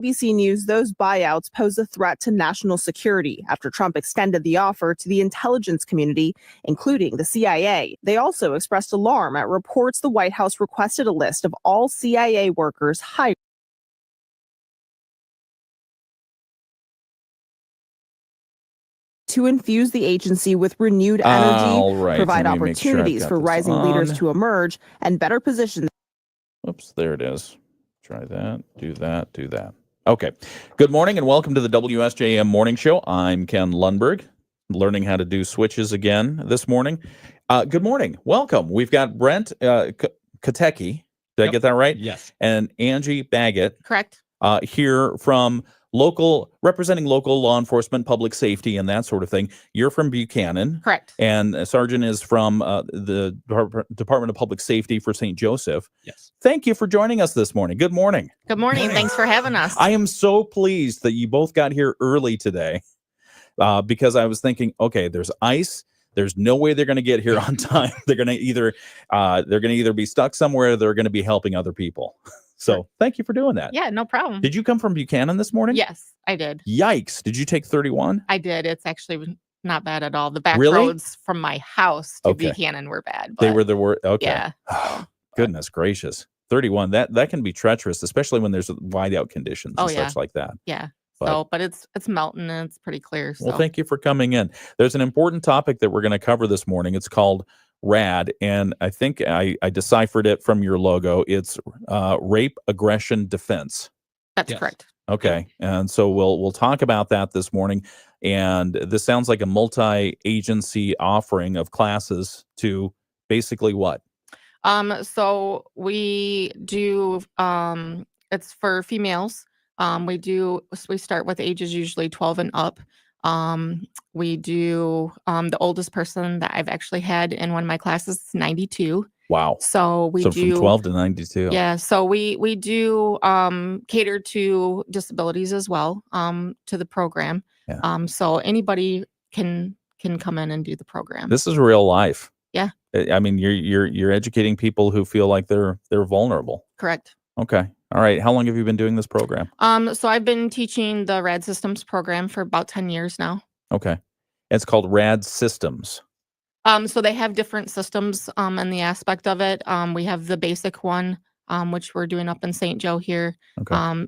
ABC News, those buyouts pose a threat to national security after Trump extended the offer to the intelligence community, including the CIA. They also expressed alarm at reports the White House requested a list of all CIA workers hired to infuse the agency with renewed energy, provide opportunities for rising leaders to emerge, and better position. Oops, there it is. Try that, do that, do that. Okay. Good morning and welcome to the WSJM Morning Show. I'm Ken Lundberg, learning how to do switches again this morning. Good morning. Welcome. We've got Brent Kotecki. Did I get that right? Yes. And Angie Baggett. Correct. Here from representing local law enforcement, public safety, and that sort of thing. You're from Buchanan. Correct. And Sergeant is from the Department of Public Safety for St. Joseph. Yes. Thank you for joining us this morning. Good morning. Good morning. Thanks for having us. I am so pleased that you both got here early today because I was thinking, okay, there's ice. There's no way they're going to get here on time. They're going to either be stuck somewhere or they're going to be helping other people. So thank you for doing that. Yeah, no problem. Did you come from Buchanan this morning? Yes, I did. Yikes. Did you take 31? I did. It's actually not bad at all. The back Really? roads from my house to Buchanan were bad. They were the worst. Okay. Yeah. Goodness gracious. 31. That can be treacherous, especially when there's whiteout conditions and such like that. Yeah. But it's melting and it's pretty clear. So. Well, thank you for coming in. There's an important topic that we're going to cover this morning. It's called RAD, and I think I deciphered it from your logo. It's rape, aggression, defense. That's correct. Okay, and so we'll talk about that this morning. And this sounds like a multi-agency offering of classes to basically what? So we do. It's for females. We start with ages usually 12 and up. We do the oldest person that I've actually had in one of my classes is 92. Wow. So we do from 12 to 92. Yeah. So we do cater to disabilities as well to the program. Yeah. So anybody can come in and do the program. This is real life. Yeah. I mean, you're educating people who feel like they're vulnerable. Correct. Okay. All right. How long have you been doing this program? So I've been teaching the RAD Systems program for about 10 years now. Okay. It's called RAD Systems. So they have different systems in the aspect of it. We have the basic one, which we're doing up in St. Joe here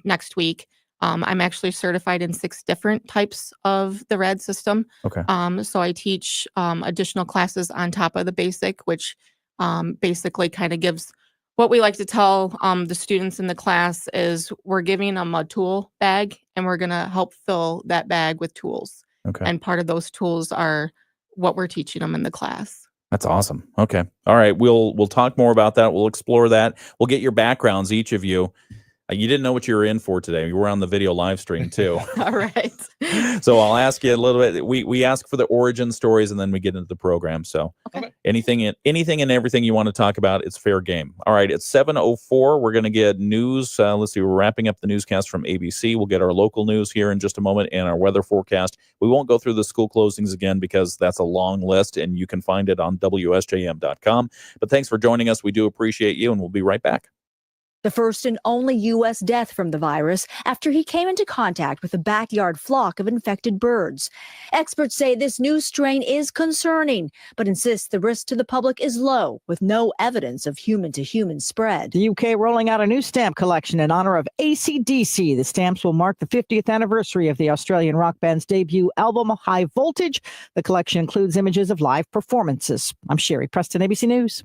next week. I'm actually certified in 6 different types of the RAD system. Okay. So I teach additional classes on top of the basic, which basically kind of gives what we like to tell the students in the class is we're giving them a tool bag and we're going to help fill that bag with tools. Okay. And part of those tools are what we're teaching them in the class. That's awesome. Okay. All right. We'll talk more about that. We'll explore that. We'll get your backgrounds, each of you. You didn't know what you were in for today. You were on the video live stream too. All right. So I'll ask you a little bit. We ask for the origin stories and then we get into the program. So anything and everything you want to talk about, it's fair game. All right. It's 7:04. We're going to get news. Let's see. We're wrapping up the newscast from ABC. We'll get our local news here in just a moment and our weather forecast. We won't go through the school closings again because that's a long list and you can find it on WSJM.com. But thanks for joining us. We do appreciate you and we'll be right back. The first and only U.S. death from the virus after he came into contact with a backyard flock of infected birds. Experts say this new strain is concerning, but insist the risk to the public is low, with no evidence of human-to-human spread. The UK rolling out a new stamp collection in honor of AC/DC. The stamps will mark the 50th anniversary of the Australian rock band's debut album, High Voltage. The collection includes images of live performances. I'm Sherry Preston, ABC News.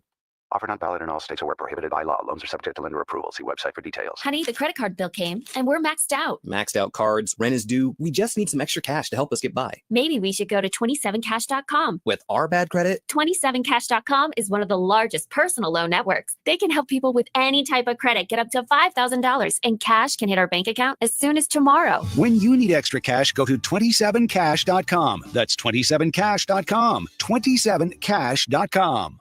Offer not valid in all states or where prohibited by law. Loans are subject to lender approval. See website for details. Honey, the credit card bill came and we're maxed out. Maxed out cards, rent is due. We just need some extra cash to help us get by. Maybe we should go to 27cash.com. With our bad credit, 27cash.com is one of the largest personal loan networks. They can help people with any type of credit get up to $5,000, and cash can hit our bank account as soon as tomorrow. When you need extra cash, go to 27cash.com. That's 27cash.com. 27cash.com.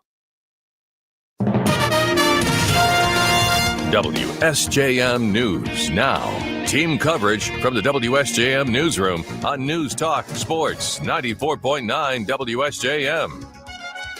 WSJM News Now. Team coverage from the WSJM Newsroom on News Talk Sports 94.9 WSJM.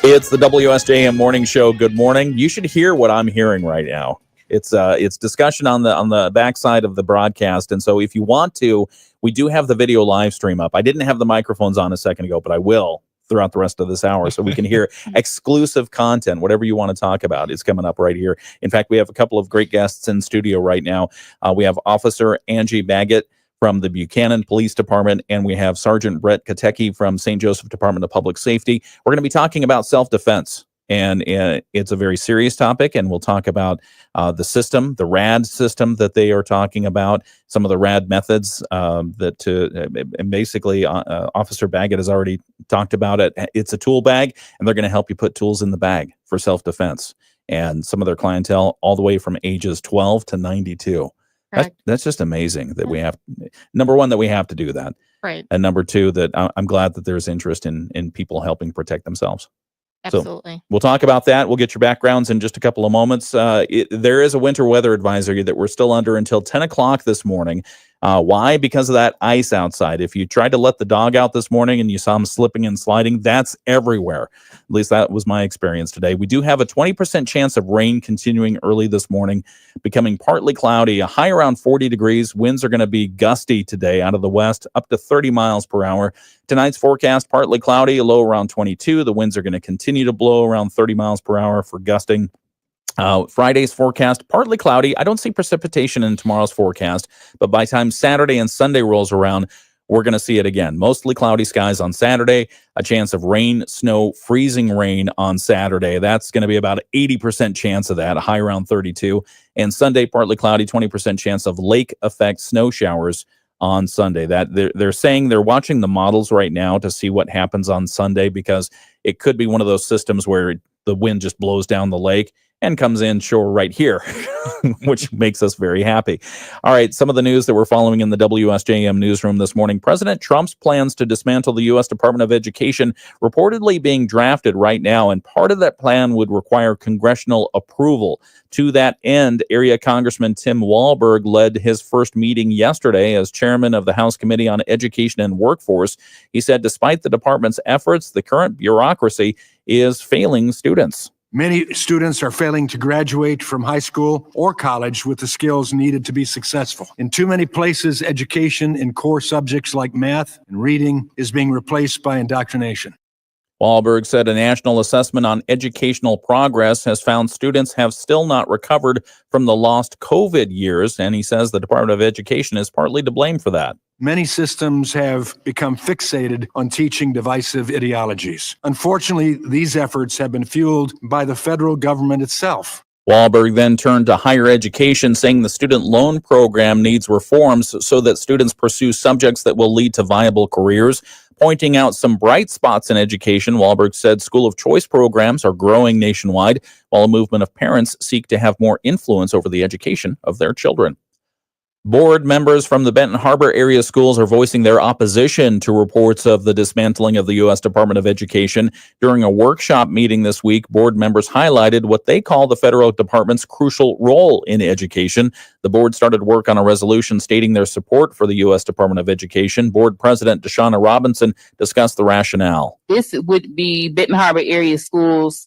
It's the WSJM Morning Show. Good morning. You should hear what I'm hearing right now. it's discussion on the backside of the broadcast. And so if you want to, we do have the video live stream up. I didn't have the microphones on a second ago, but I will throughout the rest of this hour, so we can hear exclusive content. Whatever you want to talk about is coming up right here. In fact, we have a couple of great guests in studio right now. We have Officer Angie Baggett from the Buchanan Police Department, and we have Sergeant Brent Kotecki from St. Joseph Department of Public Safety. We're going to be talking about self-defense, and it's a very serious topic, and we'll talk about the system, the RAD system that they are talking about, some of the RAD methods and basically Officer Baggett has already talked about it. It's a tool bag, and they're going to help you put tools in the bag for self-defense, and some of their clientele all the way from ages 12 to 92. That's just amazing that we have, number one, that we have to do that. Right. And number two, that I'm glad that there's interest in people helping protect themselves. Absolutely. So we'll talk about that. We'll get your backgrounds in just a couple of moments. There is a winter weather advisory that we're still under until 10 o'clock this morning. Why? Because of that ice outside. If you tried to let the dog out this morning and you saw him slipping and sliding, that's everywhere. At least that was my experience today. We do have a 20% chance of rain continuing early this morning, becoming partly cloudy, a high around 40 degrees. Winds are going to be gusty today out of the west, up to 30 miles per hour. Tonight's forecast, partly cloudy, a low around 22. The winds are going to continue to blow around 30 miles per hour for gusting. Friday's forecast, partly cloudy. I don't see precipitation in tomorrow's forecast, but by the time Saturday and Sunday rolls around, we're going to see it again. Mostly cloudy skies on Saturday, a chance of rain, snow, freezing rain on Saturday. That's going to be about 80% chance of that, a high around 32. And Sunday, partly cloudy, 20% chance of lake effect snow showers on Sunday. That they're saying they're watching the models right now to see what happens on Sunday, because it could be one of those systems where the wind just blows down the lake and comes in shore right here, which makes us very happy. All right, some of the news that we're following in the WSJM newsroom this morning. President Trump's plans to dismantle the U.S. Department of Education reportedly being drafted right now, and part of that plan would require congressional approval. To that end, area Congressman Tim Walberg led his first meeting yesterday as chairman of the House Committee on Education and Workforce. He said despite the department's efforts, the current bureaucracy is failing students. Many students are failing to graduate from high school or college with the skills needed to be successful. In too many places, education in core subjects like math and reading is being replaced by indoctrination. Walberg said a national assessment on educational progress has found students have still not recovered from the lost COVID years, and he says the Department of Education is partly to blame for that. Many systems have become fixated on teaching divisive ideologies. Unfortunately, these efforts have been fueled by the federal government itself. Walberg then turned to higher education, saying the student loan program needs reforms so that students pursue subjects that will lead to viable careers. Pointing out some bright spots in education, Walberg said school of choice programs are growing nationwide, while a movement of parents seek to have more influence over the education of their children. Board members from the Benton Harbor area schools are voicing their opposition to reports of the dismantling of the U.S. Department of Education. During a workshop meeting this week, board members highlighted what they call the federal department's crucial role in education. The board started work on a resolution stating their support for the U.S. Department of Education. Board President Deshauna Robinson discussed the rationale. This would be Benton Harbor area schools'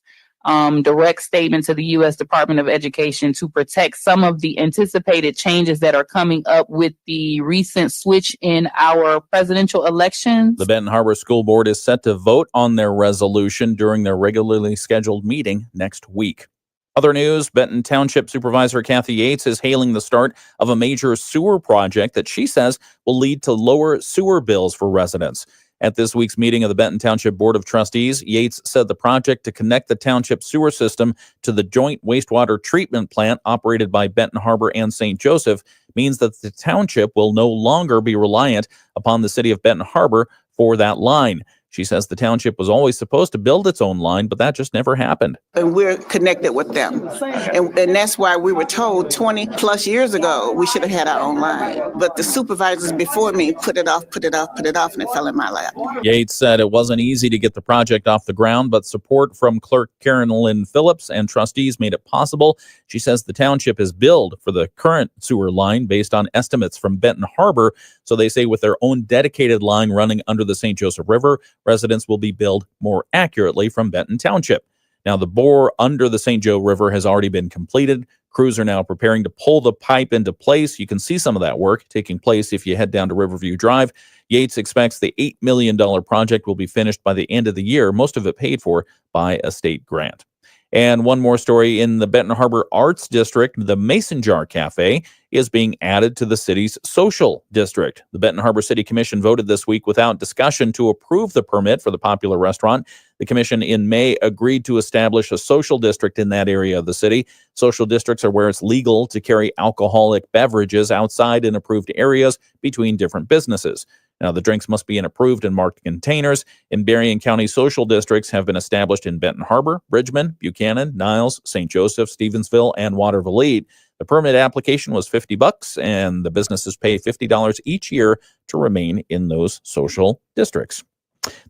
direct statement to the U.S. Department of Education to protect some of the anticipated changes that are coming up with the recent switch in our presidential elections. The Benton Harbor School Board is set to vote on their resolution during their regularly scheduled meeting next week. Other news, Benton Township Supervisor Kathy Yates is hailing the start of a major sewer project that she says will lead to lower sewer bills for residents. At this week's meeting of the Benton Township Board of Trustees, Yates said the project to connect the township sewer system to the joint wastewater treatment plant operated by Benton Harbor and St. Joseph means that the township will no longer be reliant upon the city of Benton Harbor for that line. She says the township was always supposed to build its own line, but that just never happened. And we're connected with them. And that's why we were told 20 plus years ago we should have had our own line. But the supervisors before me put it off, and it fell in my lap. Yates said it wasn't easy to get the project off the ground, but support from clerk Karen Lynn Phillips and trustees made it possible. She says the township is billed for the current sewer line based on estimates from Benton Harbor. So they say with their own dedicated line running under the St. Joseph River, residents will be billed more accurately from Benton Township. Now, the bore under the St. Joe River has already been completed. Crews are now preparing to pull the pipe into place. You can see some of that work taking place if you head down to Riverview Drive. Yates expects the $8 million project will be finished by the end of the year, most of it paid for by a state grant. And one more story in the Benton Harbor Arts District, the Mason Jar Cafe is being added to the city's social district. The Benton Harbor City Commission voted this week without discussion to approve the permit for the popular restaurant. The commission in May agreed to establish a social district in that area of the city. Social districts are where it's legal to carry alcoholic beverages outside in approved areas between different businesses. Now, the drinks must be in approved and marked containers. In Berrien County, social districts have been established in Benton Harbor, Bridgman, Buchanan, Niles, St. Joseph, Stevensville, and Waterville. The permit application was $50, and the businesses pay $50 each year to remain in those social districts.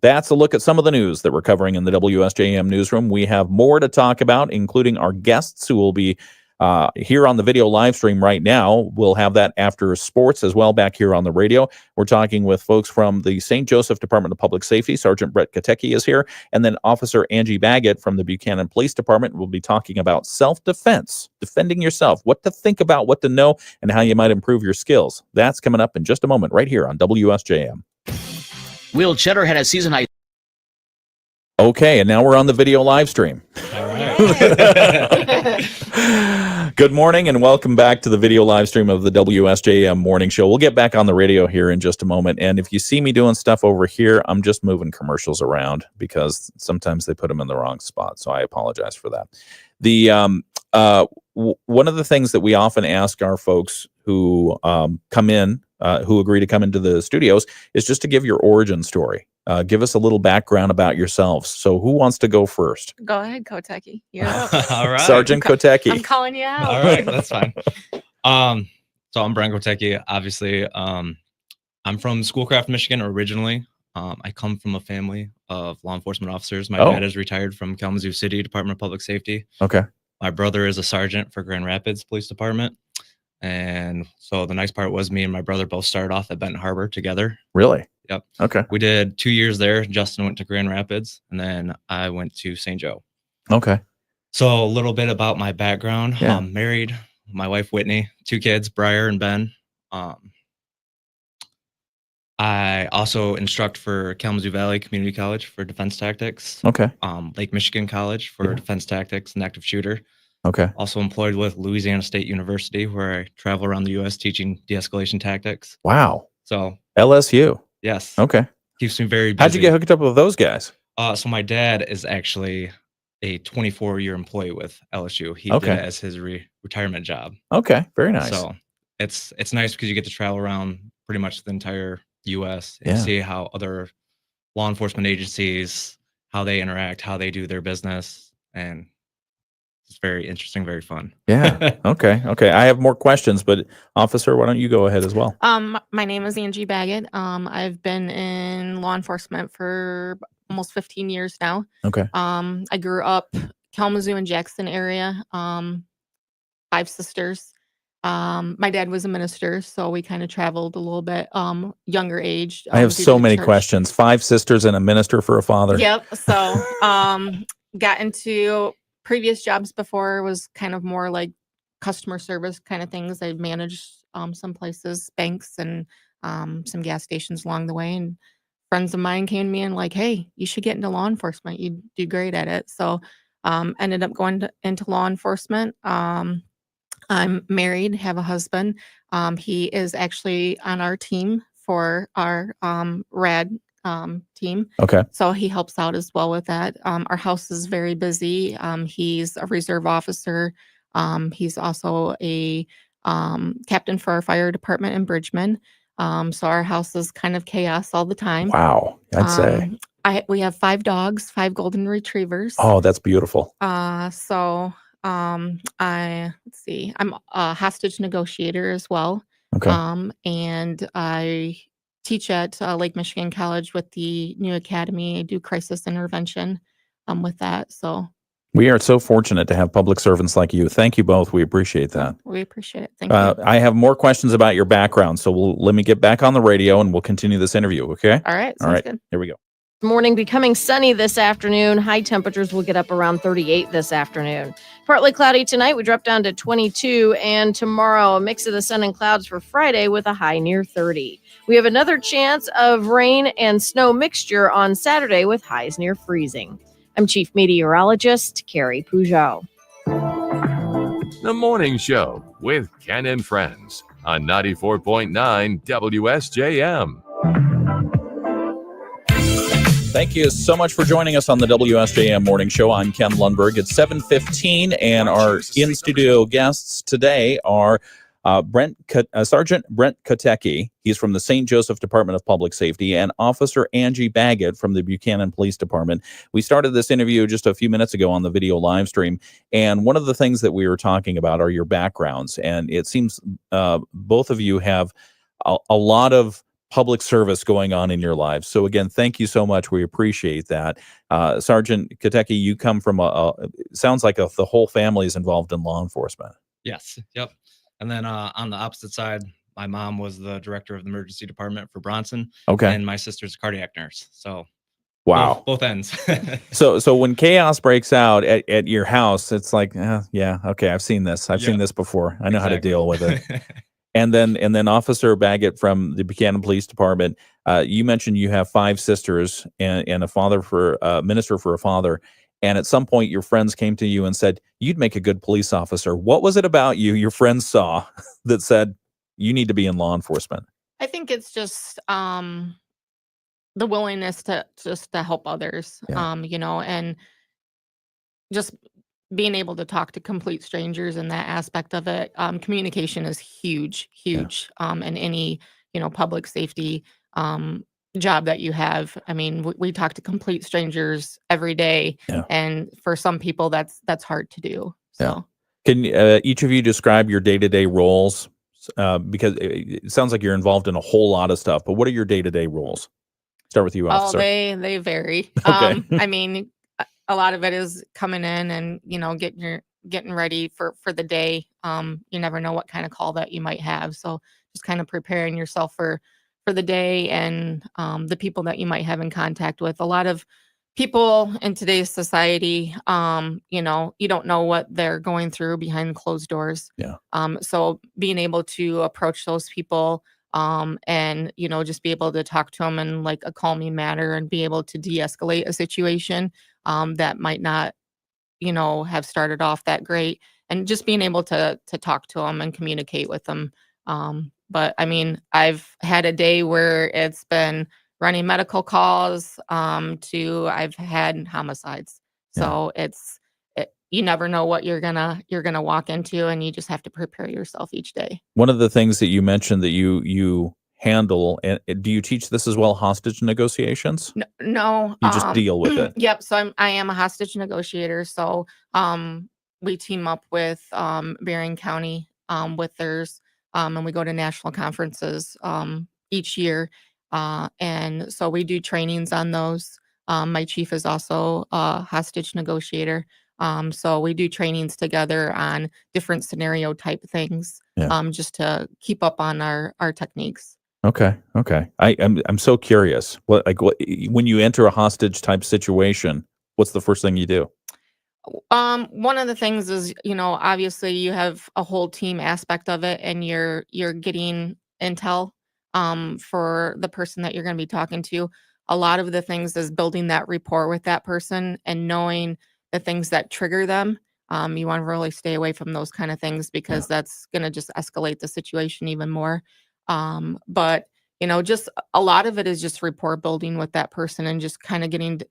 That's a look at some of the news that we're covering in the WSJM newsroom. We have more to talk about, including our guests who will be here on the video live stream right now. We'll have that after sports as well back here on the radio. We're talking with folks from the St. Joseph Department of Public Safety. Sergeant Brent Kotecki is here. And then Officer Angie Baggett from the Buchanan Police Department will be talking about self-defense, defending yourself, what to think about, what to know, and how you might improve your skills. That's coming up in just a moment right here on WSJM. Will Cheddar had a season high. Okay, and now we're on the video live stream. All right. Good morning and welcome back to the video live stream of the WSJM Morning Show. We'll get back on the radio here in just a moment. And if you see me doing stuff over here, I'm just moving commercials around because sometimes they put them in the wrong spot. So I apologize for that. One of the things that we often ask our folks who come in, who agree to come into the studios, is just to give your origin story. Give us a little background about yourselves. So who wants to go first? Go ahead, Kotecki. You're All right. Sergeant Kotecki. I'm calling you out. All right, that's fine. So I'm Brent Kotecki. Obviously, I'm from Schoolcraft, Michigan originally. I come from a family of law enforcement officers. My dad is retired from Kalamazoo City Department of Public Safety. Okay. My brother is a sergeant for Grand Rapids Police Department. And so the nice part was me and my brother both started off at Benton Harbor together. Really? Yep. Okay. We did 2 years there. Justin went to Grand Rapids, and then I went to St. Joe. Okay. So a little bit about my background. Yeah. I'm married, my wife Whitney, 2 kids, Briar and Ben. I also instruct for Kalamazoo Valley Community College for defense tactics. Okay. Lake Michigan College for defense tactics and active shooter. Okay. Also employed with Louisiana State University, where I travel around the U.S. teaching de-escalation tactics. Wow. So LSU. Yes. Okay. Keeps me very busy. How'd you get hooked up with those guys? So my dad is actually a 24-year employee with LSU. He did it as his retirement job. Okay. Very nice. So it's nice because you get to travel around pretty much the entire U.S. and see how other law enforcement agencies, how they interact, how they do their business. And it's very interesting, very fun. Yeah. Okay. I have more questions, but Officer, why don't you go ahead as well? My name is Angie Baggett. I've been in law enforcement for almost 15 years now. Okay. I grew up Kalamazoo and Jackson area. 5 sisters. My dad was a minister, so we kind of traveled a little bit younger age. I have due so to the many church. questions. 5 sisters and a minister for a father. Yep. So got into previous jobs before was kind of more like customer service kind of things. I managed some places, banks, and some gas stations along the way. And friends of mine came to me and like, hey, you should get into law enforcement. You do great at it. So ended up going into law enforcement. I'm married, have a husband. He is actually on our team for our RAD team. Okay. So he helps out as well with that. Our house is very busy. He's a reserve officer. He's also a captain for our fire department in Bridgman. So our house is kind of chaos all the time. Wow. I'd say. We have 5 dogs, 5 golden retrievers. Oh, that's beautiful. So let's see. I'm a hostage negotiator as well. Okay. And I teach at Lake Michigan College with the new academy. I do crisis intervention with that. So We are so fortunate to have public servants like you. Thank you both. We appreciate that. We appreciate it. Thank you. I have more questions about your background, so let me get back on the radio and we'll continue this interview, okay? All right. All right. Good. Here we go. Morning becoming sunny this afternoon. High temperatures will get up around 38 this afternoon. Partly cloudy tonight. We drop down to 22. And tomorrow, a mix of the sun and clouds for Friday with a high near 30. We have another chance of rain and snow mixture on Saturday with highs near freezing. I'm Chief Meteorologist Carrie Peugeot. The Morning Show with Ken and Friends on 94.9 WSJM. Thank you so much for joining us on the WSJM Morning Show. I'm Ken Lundberg. It's 7:15, and our in-studio guests today are Sergeant Brent Kotecki. He's from the St. Joseph Department of Public Safety, and Officer Angie Baggett from the Buchanan Police Department. We started this interview just a few minutes ago on the video live stream, and one of the things that we were talking about are your backgrounds, and it seems both of you have a lot of public service going on in your lives. So again, thank you so much. We appreciate that. Sergeant Kotecki, you come from sounds like the whole family is involved in law enforcement. Yes. Yep. And then on the opposite side, my mom was the director of the emergency department for Bronson. Okay. And my sister's a cardiac nurse. So wow. Both ends. So when chaos breaks out at your house, it's like, yeah, okay, I've seen this. I've seen this before. I know how to deal with it. And then Officer Baggett from the Buchanan Police Department, you mentioned you have 5 sisters and a father for minister for a father. And at some point, your friends came to you and said, you'd make a good police officer. What was it about you your friends saw that said you need to be in law enforcement? I think it's just the willingness to help others, and just being able to talk to complete strangers and that aspect of it. Communication is huge in any, public safety job that you have. I mean, we talk to complete strangers every day, and for some people that's hard to do. So can each of you describe your day-to-day roles? Because it sounds like you're involved in a whole lot of stuff, but what are your day-to-day roles? Start with you, Officer. They vary. Okay. I mean, a lot of it is coming in and, getting ready for the day. You never know what kind of call that you might have. So just kind of preparing yourself for the day and the people that you might have in contact with. A lot of people in today's society, you don't know what they're going through behind closed doors. Yeah. So being able to approach those people and, just be able to talk to them in like a calming manner and be able to de-escalate a situation that might not, have started off that great, and just being able to talk to them and communicate with them. But I mean, I've had a day where it's been running medical calls to I've had homicides. So you never know what you're gonna walk into, and you just have to prepare yourself each day. One of the things that you mentioned that you handle, and do you teach this as well, hostage negotiations? No, You just deal with it. Yep. So I am a hostage negotiator. So we team up with Berrien County with theirs, and we go to national conferences each year. And so we do trainings on those. My chief is also a hostage negotiator. So we do trainings together on different scenario type things, just to keep up on our techniques. Okay. I'm so curious. What when you enter a hostage type situation, what's the first thing you do? One of the things is, obviously you have a whole team aspect of it, and you're getting intel for the person that you're going to be talking to. A lot of the things is building that rapport with that person and knowing the things that trigger them. You want to really stay away from those kind of things, because that's going to just escalate the situation even more. But just a lot of it is just rapport building with that person, and just kind of getting to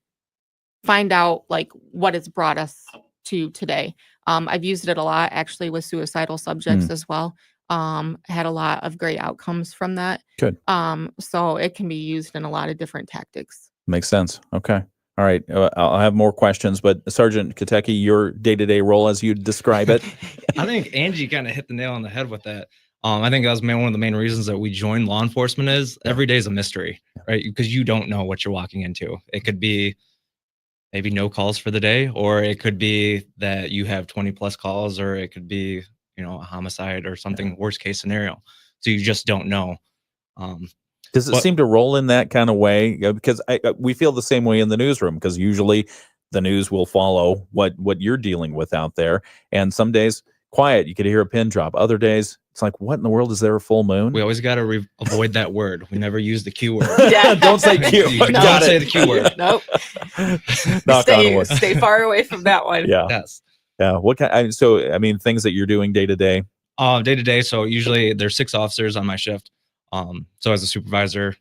find out like what has brought us to today. I've used it a lot actually with suicidal subjects as well. Had a lot of great outcomes from that. Good. So it can be used in a lot of different tactics. Makes sense. Okay. All right. I'll have more questions, but Sergeant Kotecki, your day-to-day role as you describe it. I think Angie kind of hit the nail on the head with that. I think that was one of the main reasons that we joined law enforcement is every day is a mystery, right? Because you don't know what you're walking into. It could be maybe no calls for the day, or it could be that you have 20 plus calls, or it could be, a homicide or something worst case scenario. So you just don't know. Does it seem to roll in that kind of way? Because we feel the same way in the newsroom, because usually the news will follow what you're dealing with out there. And some days, quiet, you could hear a pin drop. Other days, it's like, what in the world? Is there a full moon? We always got to avoid that word. We never use the Q word. Don't say Q. You don't say the Q word. Nope. Knock on wood. Stay far away from that one. Yeah. Yes. Yeah. What kind? So, I mean, things that you're doing day to day. Day to day. So usually there's 6 officers on my shift. So as a supervisor,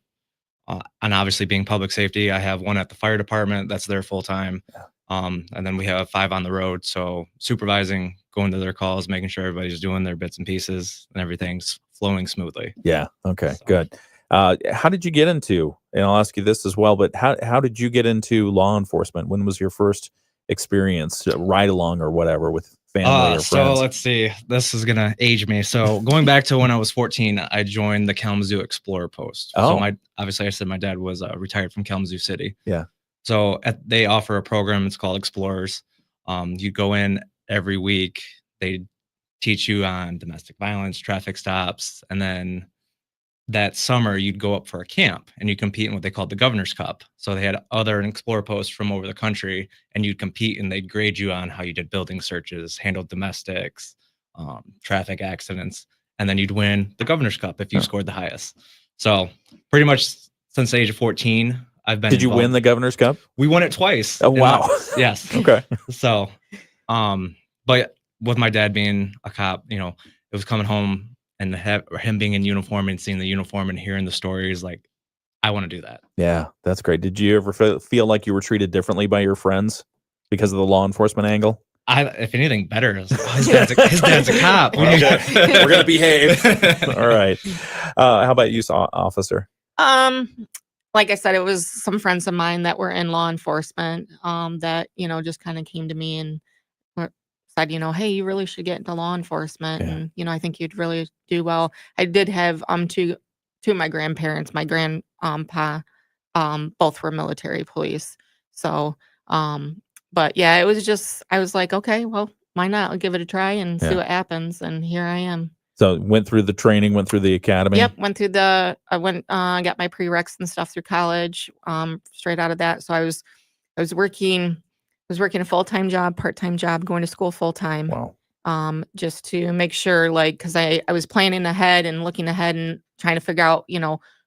and obviously being public safety, I have 1 at the fire department that's there full time. And then we have 5 on the road. So supervising, going to their calls, making sure everybody's doing their bits and pieces and everything's flowing smoothly. Yeah. Okay. Good. How did you get into, and I'll ask you this as well, but how did you get into law enforcement? When was your first experience, ride along or whatever, with family or friends? So let's see. This is going to age me. So going back to when I was 14, I joined the Kalamazoo Explorer Post. Oh. So obviously I said my dad was retired from Kalamazoo City. Yeah. So they offer a program. It's called Explorers. You go in every week. They teach you on domestic violence, traffic stops, and then that summer you'd go up for a camp and you compete in what they called the Governor's Cup. So they had other Explorer posts from over the country, and you'd compete, and they'd grade you on how you did building searches, handled domestics, traffic accidents, and then you'd win the Governor's Cup if you scored the highest. So pretty much since the age of 14, I've been. Did you win the Governor's Cup? We won it twice. Oh, wow. Yes. Okay. So, but with my dad being a cop, it was coming home and him being in uniform and seeing the uniform and hearing the stories, like, I want to do that. Yeah, that's great. Did you ever feel like you were treated differently by your friends because of the law enforcement angle? If anything, better. His dad's a cop. We're going to behave. All right. How about you, officer? Like I said, it was some friends of mine that were in law enforcement that, just kind of came to me and said, hey, you really should get into law enforcement. Yeah. And, I think you'd really do well. I did have two of my grandparents, my grandpa, both were military police. So, but yeah, it was just, I was like, okay, well, why not? I'll give it a try and see what happens. And here I am. So went through the training, went through the academy. Yep. I got my prereqs and stuff through college, straight out of that. So I was working a full-time job, part-time job, going to school full-time. Wow. Just to make sure, cause I was planning ahead and looking ahead and trying to figure out,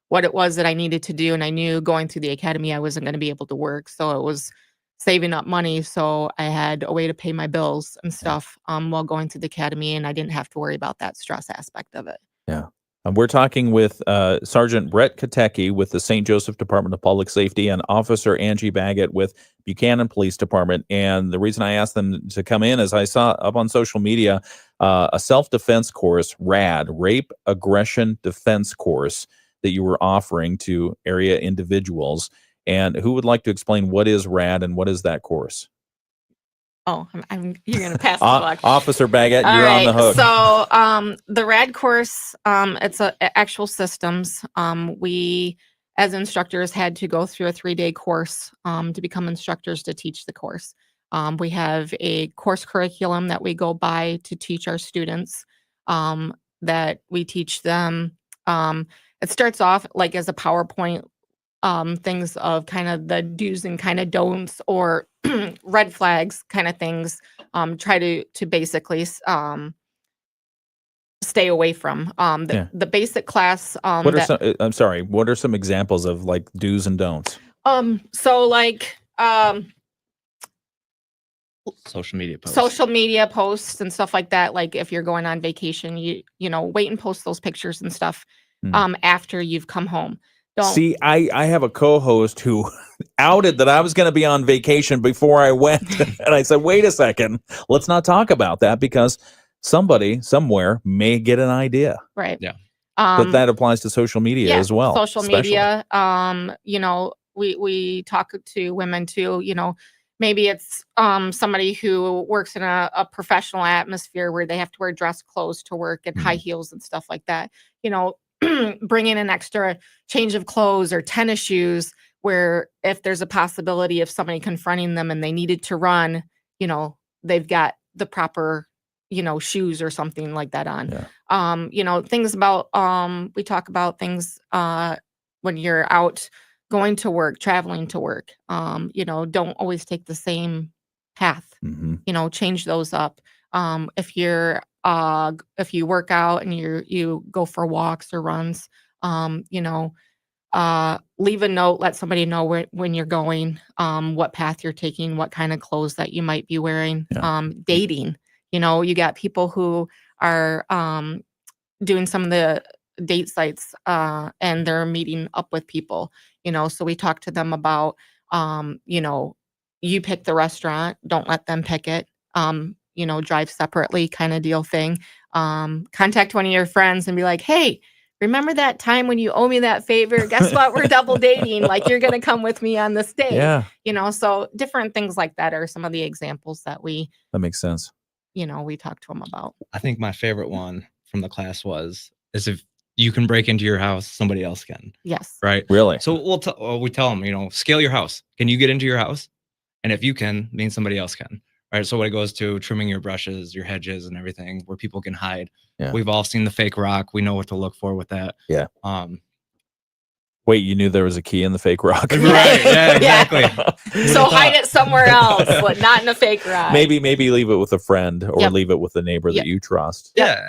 what it was that I needed to do. And I knew going through the academy, I wasn't going to be able to work. So it was saving up money. So I had a way to pay my bills and stuff while going to the academy, and I didn't have to worry about that stress aspect of it. Yeah. We're talking with Sergeant Brent Kotecki with the St. Joseph Department of Public Safety and Officer Angie Baggett with Buchanan Police Department. And the reason I asked them to come in is I saw up on social media a self-defense course, RAD, Rape Aggression Defense course, that you were offering to area individuals. And who would like to explain what is RAD and what is that course? Oh, you're going to pass the buck. Officer Baggett, you're on the hook. So the RAD course, it's actual systems. We, as instructors, had to go through a 3-day course to become instructors to teach the course. We have a course curriculum that we go by to teach our students, that we teach them. It starts off like as a PowerPoint, things of kind of the do's and kind of don'ts, or red flags kind of things. Try to basically stay away from the basic class. What are some examples of like do's and don'ts? So like social media posts and stuff like that. Like if you're going on vacation, you wait and post those pictures and stuff after you've come home. See, I have a co-host who outed that I was going to be on vacation before I went. And I said, wait a second, let's not talk about that, because somebody somewhere may get an idea. Right. Yeah. But that applies to social media as well. Social media. We talk to women too, maybe it's somebody who works in a professional atmosphere where they have to wear dress clothes to work and high heels and stuff like that. Bring in an extra change of clothes or tennis shoes, where if there's a possibility of somebody confronting them and they needed to run, they've got the proper, shoes or something like that on. Yeah. Things about, we talk about things when you're out going to work, traveling to work, don't always take the same path. Change those up. If you work out and you go for walks or runs, leave a note, let somebody know when you're going, what path you're taking, what kind of clothes that you might be wearing. Dating, you got people who are doing some of the date sites, and they're meeting up with people, so we talk to them about, you pick the restaurant, don't let them pick it, drive separately kind of deal thing. Contact one of your friends and be like, hey, remember that time when you owe me that favor? Guess what? We're double dating. Like, you're going to come with me on this date. Yeah. So different things like that are some of the examples that That makes sense. we talk to them about. I think my favorite one from the class is if you can break into your house, somebody else can. Yes. Right. Really? So we tell them, scale your house. Can you get into your house? And if you can, means somebody else can. Right. So when it goes to trimming your brushes, your hedges and everything where people can hide, we've all seen the fake rock. We know what to look for with that. Yeah. Wait, you knew there was a key in the fake rock? Right. Yeah, exactly. So hide it somewhere else, but not in a fake rock. Maybe leave it with a friend or leave it with a neighbor that you trust. Yeah.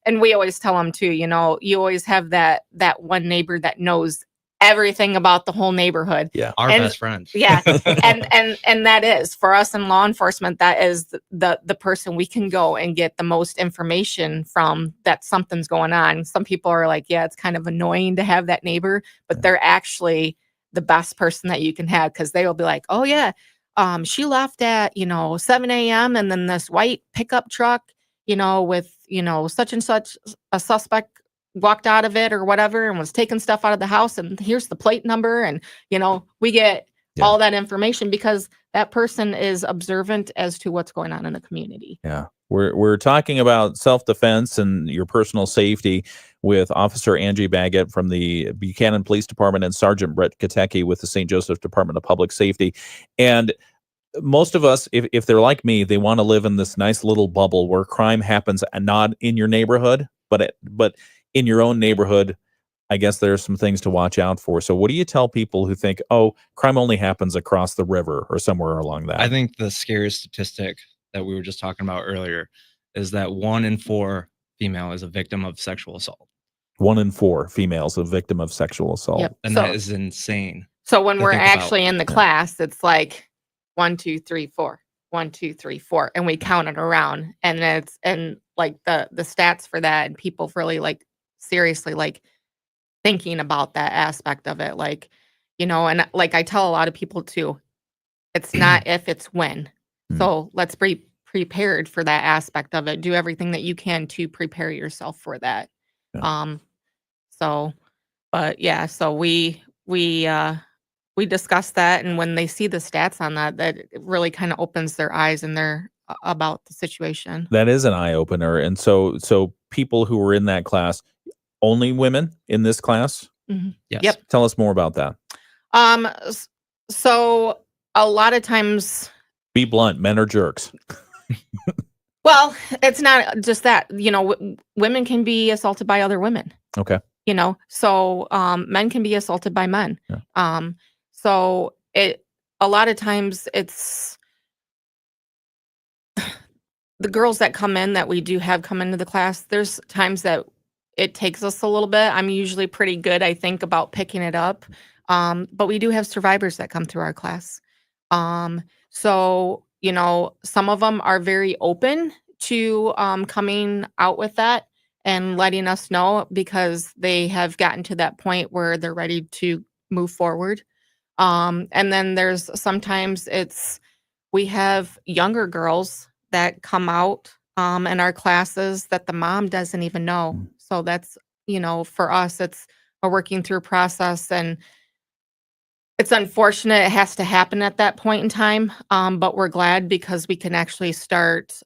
And we always tell them too, you always have that one neighbor that knows everything about the whole neighborhood. Yeah. Our best friend. Yeah. and that is for us in law enforcement, that is the person we can go and get the most information from, that something's going on. Some people are like, yeah, it's kind of annoying to have that neighbor, but they're actually the best person that you can have, because they will be like, oh yeah, she left at 7 a.m. and then this white pickup truck, with such and such a suspect walked out of it or whatever and was taking stuff out of the house, and here's the plate number, and we get all that information because that person is observant as to what's going on in the community. Yeah. We're talking about self-defense and your personal safety with Officer Angie Baggett from the Buchanan Police Department and Sergeant Brent Kotecki with the St. Joseph Department of Public Safety. And most of us, if they're like me, they want to live in this nice little bubble where crime happens and not in your neighborhood, but in your own neighborhood. I guess there's some things to watch out for. So what do you tell people who think, oh, crime only happens across the river or somewhere along that? I think the scariest statistic that we were just talking about earlier is that 1 in 4 female is a victim of sexual assault. 1 in 4 females a victim of sexual assault. Yep. And that is insane. So when we're actually in the class, it's like 1, 2, 3, 4, 1, 2, 3, 4, and we count it around, and like the stats for that, and people really like seriously like thinking about that aspect of it, like and like I tell a lot of people too, it's not if, it's when. So let's be prepared for that aspect of it. Do everything that you can to prepare yourself for that. Yeah. But yeah, so we discuss that, and when they see the stats on that it really kind of opens their eyes and they're about the situation. That is an eye opener. And so people who were in that class, only women in this class? Mm-hmm. Yes. Yep. Tell us more about that. So a lot of times, be blunt, men are jerks. Well, it's not just that, women can be assaulted by other women. Okay. So men can be assaulted by men. Yeah. So a lot of times it's the girls that come in, that we do have come into the class. There's times that it takes us a little bit. I'm usually pretty good, I think, about picking it up. But we do have survivors that come through our class. So, some of them are very open to coming out with that and letting us know, because they have gotten to that point where they're ready to move forward. And then there's sometimes we have younger girls that come out in our classes that the mom doesn't even know. So that's, for us, it's a working through process, and it's unfortunate it has to happen at that point in time. But we're glad because we can actually start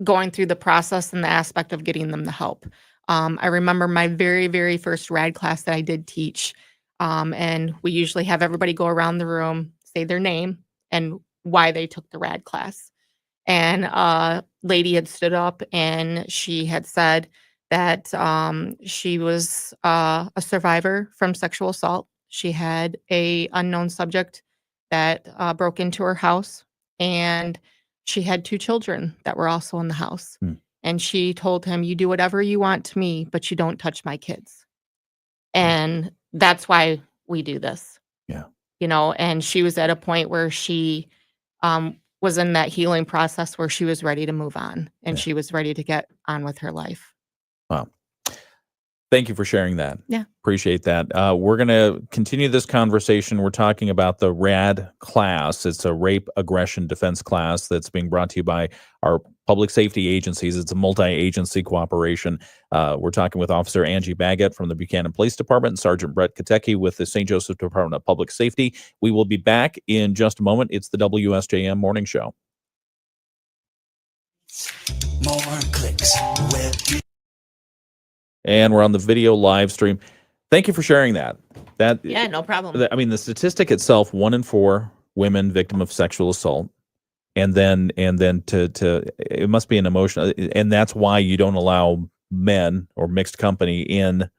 going through the process and the aspect of getting them the help. I remember my very, very first RAD class that I did teach. And we usually have everybody go around the room, say their name and why they took the RAD class. And a lady had stood up and she had said that she was a survivor from sexual assault. She had a unknown subject that broke into her house, and she had 2 children that were also in the house. And she told him, "You do whatever you want to me, but you don't touch my kids." And that's why we do this. Yeah. And she was at a point where she was in that healing process where she was ready to move on, and she was ready to get on with her life. Wow. Thank you for sharing that. Yeah. Appreciate that. We're going to continue this conversation. We're talking about the RAD class. It's a rape aggression defense class that's being brought to you by our public safety agencies. It's a multi-agency cooperation. We're talking with Officer Angie Baggett from the Buchanan Police Department and Sergeant Brent Kotecki with the St. Joseph Department of Public Safety. We will be back in just a moment. It's the WSJM Morning Show. More clicks. And we're on the video live stream. Thank you for sharing that. Yeah, no problem. I mean, the statistic itself: 1 in 4 women victim of sexual assault, and then to it must be an emotional, and that's why you don't allow men or mixed company in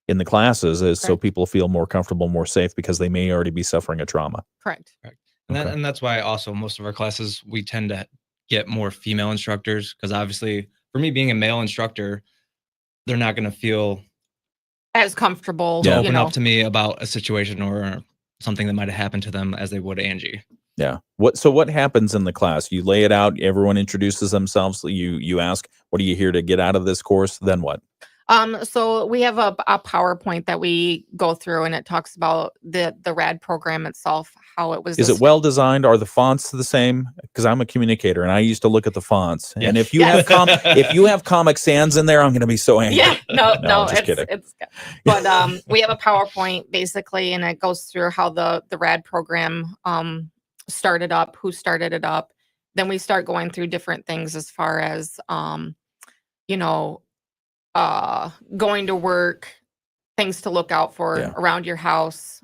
the classes, is so people feel more comfortable, more safe, because they may already be suffering a trauma. Correct. And that's why also most of our classes we tend to get more female instructors, because obviously for me being a male instructor, they're not going to feel as comfortable to open up to me about a situation or something that might have happened to them as they would Angie. Yeah. What happens in the class? You lay it out. Everyone introduces themselves. You ask, "What are you here to get out of this course?" Then what? So we have a PowerPoint that we go through, and it talks about the RAD program itself, how it was. Is it well designed? Are the fonts the same? Because I'm a communicator and I used to look at the fonts. Yeah. And if you have if you have Comic Sans in there, I'm going to be so angry. Yeah, no, I'm just kidding. it's good. But we have a PowerPoint basically, and it goes through how the RAD program started up, who started it up. Then we start going through different things as far as going to work, things to look out for around your house,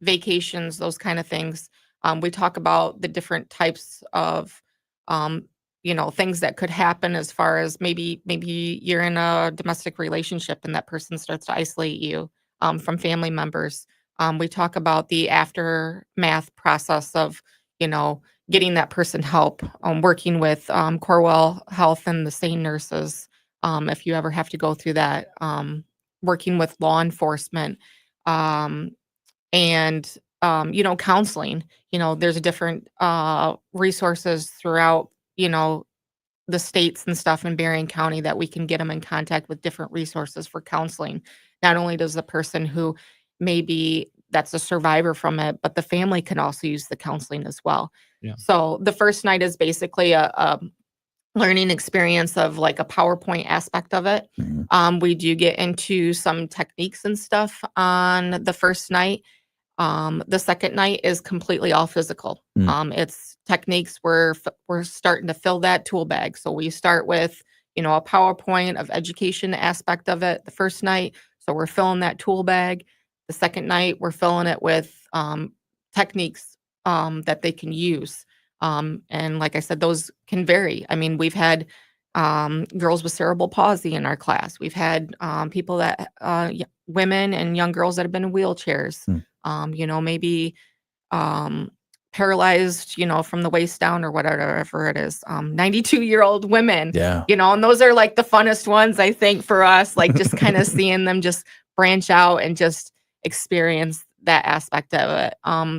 vacations, those kind of things. We talk about the different types of, things that could happen as far as maybe you're in a domestic relationship and that person starts to isolate you from family members. We talk about the aftermath process of, getting that person help, working with Corewell Health and the SANE nurses. If you ever have to go through that, working with law enforcement, and counseling. There's different resources throughout the states and stuff in Berrien County that we can get them in contact with different resources for counseling. Not only does the person who maybe that's a survivor from it, but the family can also use the counseling as well. Yeah. So the first night is basically a learning experience of like a PowerPoint aspect of it. We do get into some techniques and stuff on the first night. The second night is completely all physical. It's techniques we're starting to fill that tool bag. So we start with, a PowerPoint of education aspect of it the first night. So we're filling that tool bag. The second night, we're filling it with techniques that they can use. And like I said, those can vary. I mean, we've had girls with cerebral palsy in our class. We've had people that, women and young girls that have been in wheelchairs, maybe paralyzed, from the waist down or whatever it is. 92-year-old women, and those are like the funnest ones, I think, for us, like just kind of seeing them just branch out and just experience that aspect of it.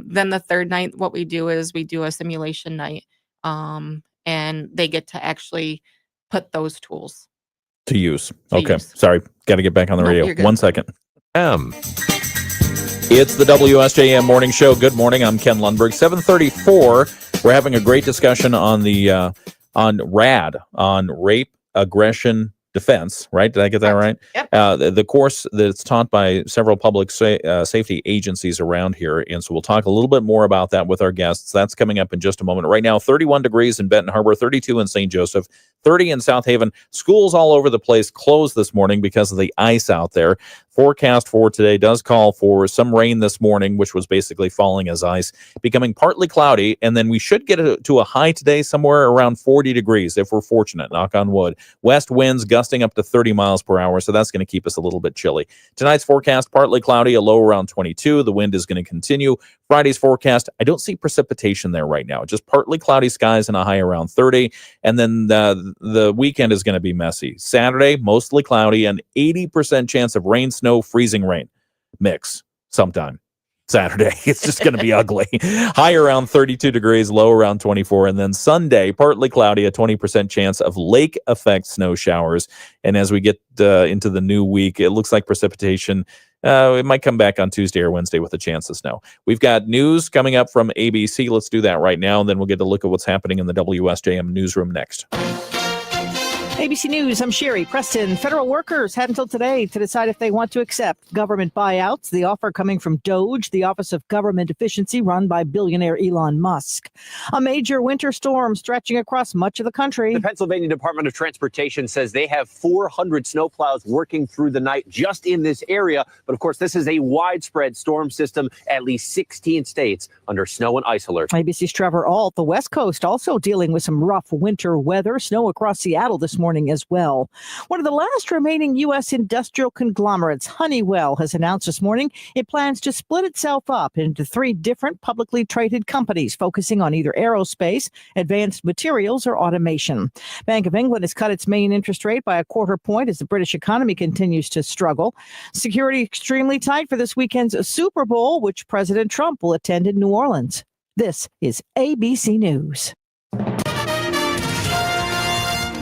Then the third night, what we do is we do a simulation night, and they get to actually put those tools to use. To use. Sorry, got to get back on the No, radio. you're good. 1 second. It's the WSJM Morning Show. Good morning. I'm Ken Lundberg. 7:34. We're having a great discussion on the on RAD, on rape, aggression, defense, right? Did I get that right? Yep. The course that's taught by several public safety agencies around here. And so we'll talk a little bit more about that with our guests. That's coming up in just a moment. Right now, 31 degrees in Benton Harbor, 32 in St. Joseph, 30 in South Haven. Schools all over the place closed this morning because of the ice out there. Forecast for today does call for some rain this morning, which was basically falling as ice, becoming partly cloudy, and then we should get to a high today somewhere around 40 degrees if we're fortunate, knock on wood. West winds gusting up to 30 miles per hour, so that's going to keep us a little bit chilly. Tonight's forecast, partly cloudy, a low around 22. The wind is going to continue. Friday's forecast, I don't see precipitation there right now, just partly cloudy skies and a high around 30, and then the weekend is going to be messy. Saturday, mostly cloudy, and 80% chance of rain, snow, freezing rain mix sometime Saturday. It's just going to be ugly. High around 32 degrees, low around 24. And then Sunday, partly cloudy, a 20% chance of lake effect snow showers. And as we get into the new week, it looks like precipitation, it might come back on Tuesday or Wednesday with a chance of snow. We've got news coming up from ABC. Let's do that right now. And then we'll get to look at what's happening in the WSJM newsroom next. ABC News, I'm Sherry Preston. Federal workers had until today to decide if they want to accept government buyouts. The offer coming from DOGE, the Office of Government Efficiency, run by billionaire Elon Musk. A major winter storm stretching across much of the country. The Pennsylvania Department of Transportation says they have 400 snowplows working through the night just in this area. But of course, this is a widespread storm system, at least 16 states under snow and ice alert. ABC's Trevor Ault. The West Coast also dealing with some rough winter weather. Snow across Seattle this morning as well. One of the last remaining U.S. industrial conglomerates, Honeywell, has announced this morning it plans to split itself up into 3 different publicly traded companies focusing on either aerospace, advanced materials, or automation. Bank of England has cut its main interest rate by a quarter point as the British economy continues to struggle. Security extremely tight for this weekend's Super Bowl, which President Trump will attend in New Orleans. This is ABC News.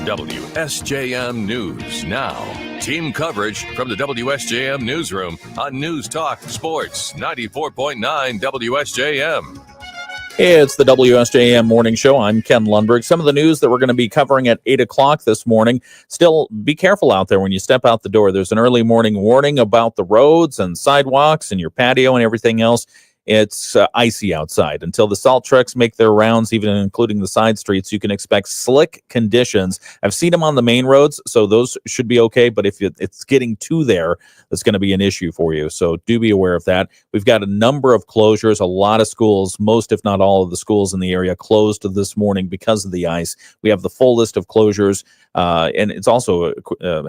WSJM News Now. Team coverage from the WSJM Newsroom on News Talk Sports 94.9 WSJM. It's the WSJM Morning Show. I'm Ken Lundberg. Some of the news that we're going to be covering at 8 o'clock this morning. Still, be careful out there when you step out the door. There's an early morning warning about the roads and sidewalks and your patio and everything else. It's icy outside. Until the salt trucks make their rounds, even including the side streets, you can expect slick conditions. I've seen them on the main roads, so those should be okay. But if it's getting to there, that's going to be an issue for you. So do be aware of that. We've got a number of closures. A lot of schools, most if not all of the schools in the area, closed this morning because of the ice. We have the full list of closures, and it's also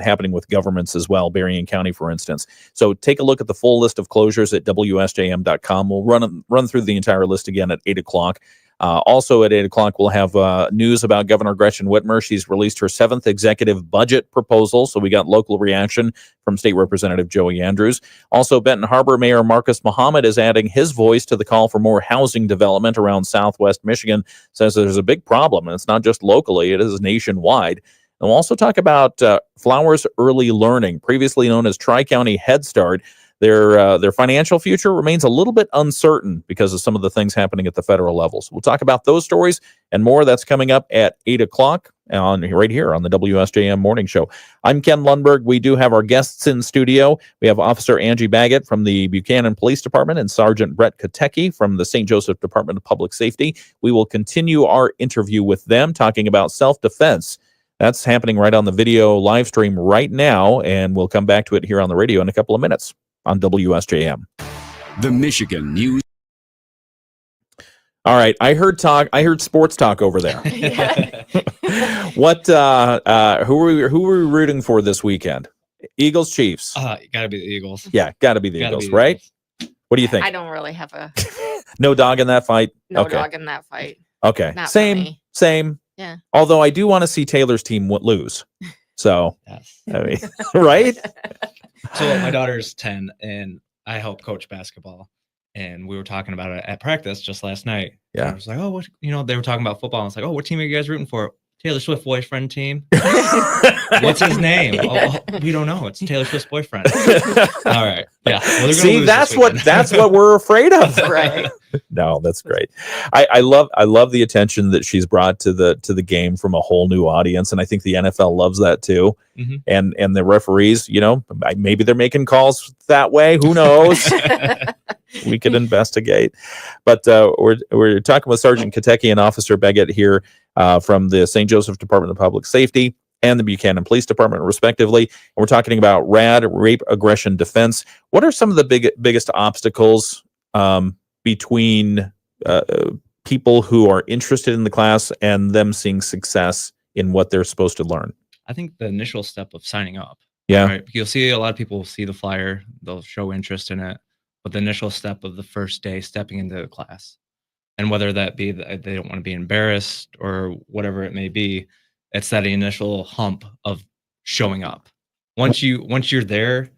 happening with governments as well, Berrien County, for instance. So take a look at the full list of closures at WSJM.com. We'll run through the entire list again at 8 o'clock. Also at 8 o'clock, we'll have news about Governor Gretchen Whitmer. She's released her 7th executive budget proposal. So we got local reaction from State Representative Joey Andrews. Also, Benton Harbor Mayor Marcus Muhammad is adding his voice to the call for more housing development around Southwest Michigan. Says there's a big problem, and it's not just locally, it is nationwide. And we'll also talk about Flowers Early Learning, previously known as Tri-County Head Start. Their financial future remains a little bit uncertain because of some of the things happening at the federal levels. We'll talk about those stories and more. That's coming up at 8 o'clock right here on the WSJM Morning Show. I'm Ken Lundberg. We do have our guests in studio. We have Officer Angie Baggett from the Buchanan Police Department and Sergeant Brent Kotecki from the St. Joseph Department of Public Safety. We will continue our interview with them talking about self-defense. That's happening right on the video live stream right now, and we'll come back to it here on the radio in a couple of minutes on WSJM. The Michigan News. All right, I heard sports talk over there. What who were we rooting for this weekend? Eagles, Chiefs. Gotta be the Eagles. Yeah, gotta be the Eagles, right? What do you think? I don't really have a no dog in that fight. no dog in that fight. Okay. Not for Same. me. Yeah. Although I do want to see Taylor's team lose. So, yes. I mean, right? So my daughter's 10 and I help coach basketball. And we were talking about it at practice just last night. Yeah. And I was like, oh, they were talking about football. I was like, oh, what team are you guys rooting for? Taylor Swift boyfriend team. What's his name? Oh, we don't know. It's Taylor Swift's boyfriend. All right. Yeah. Well, see, that's what we're afraid of. Right. No, that's great. I love the attention that she's brought to the game from a whole new audience, and I think the NFL loves that too. Mm-hmm. And the referees, maybe they're making calls that way. Who knows? we could investigate. But we're talking with Sergeant Kotecki and Officer Baggett here from the St. Joseph Department of Public Safety and the Buchanan Police Department, respectively. And we're talking about RAD, rape, aggression, defense. What are some of the biggest obstacles between people who are interested in the class and them seeing success in what they're supposed to learn? I think the initial step of signing up. Yeah. Right. You'll see a lot of people see the flyer, they'll show interest in it, but the initial step of the first day stepping into the class, and whether that be that they don't want to be embarrassed or whatever it may be, it's that initial hump of showing up. Once you're there,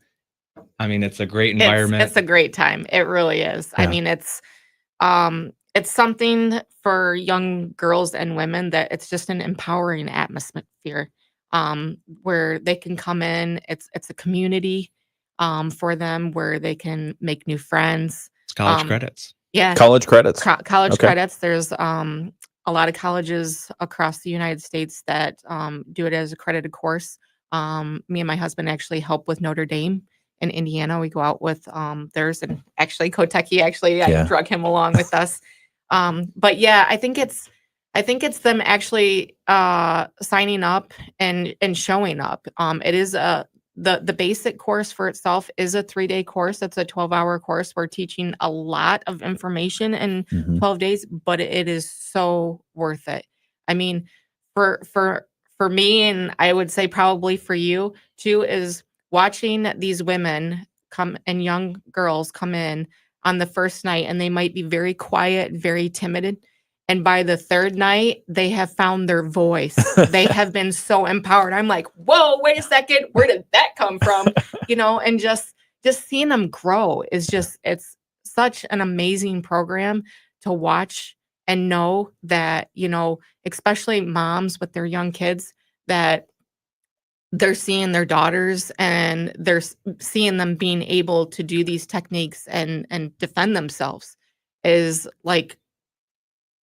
I mean, it's a great environment. It's a great time. It really is. I mean, it's something for young girls and women that it's just an empowering atmosphere where they can come in. It's a community for them where they can make new friends. It's college credits. Yeah. College credits. College Okay. credits. There's a lot of colleges across the United States that do it as a accredited course. Me and my husband actually help with Notre Dame in Indiana. We go out with theirs, and actually Kotecki, I drug him along with us. But yeah, I think it's them actually signing up and showing up. It is the basic course for itself is a 3-day course. It's a 12-hour course. We're teaching a lot of information in 12 days, but it is so worth it. I mean, for me, and I would say probably for you too, is watching these women come and young girls come in on the first night, and they might be very quiet, very timid. And by the third night, they have found their voice. They have been so empowered. I'm like, whoa, wait a second. Where did that come from? And just seeing them grow is it's such an amazing program to watch and know that, especially moms with their young kids, that they're seeing their daughters and they're seeing them being able to do these techniques and defend themselves is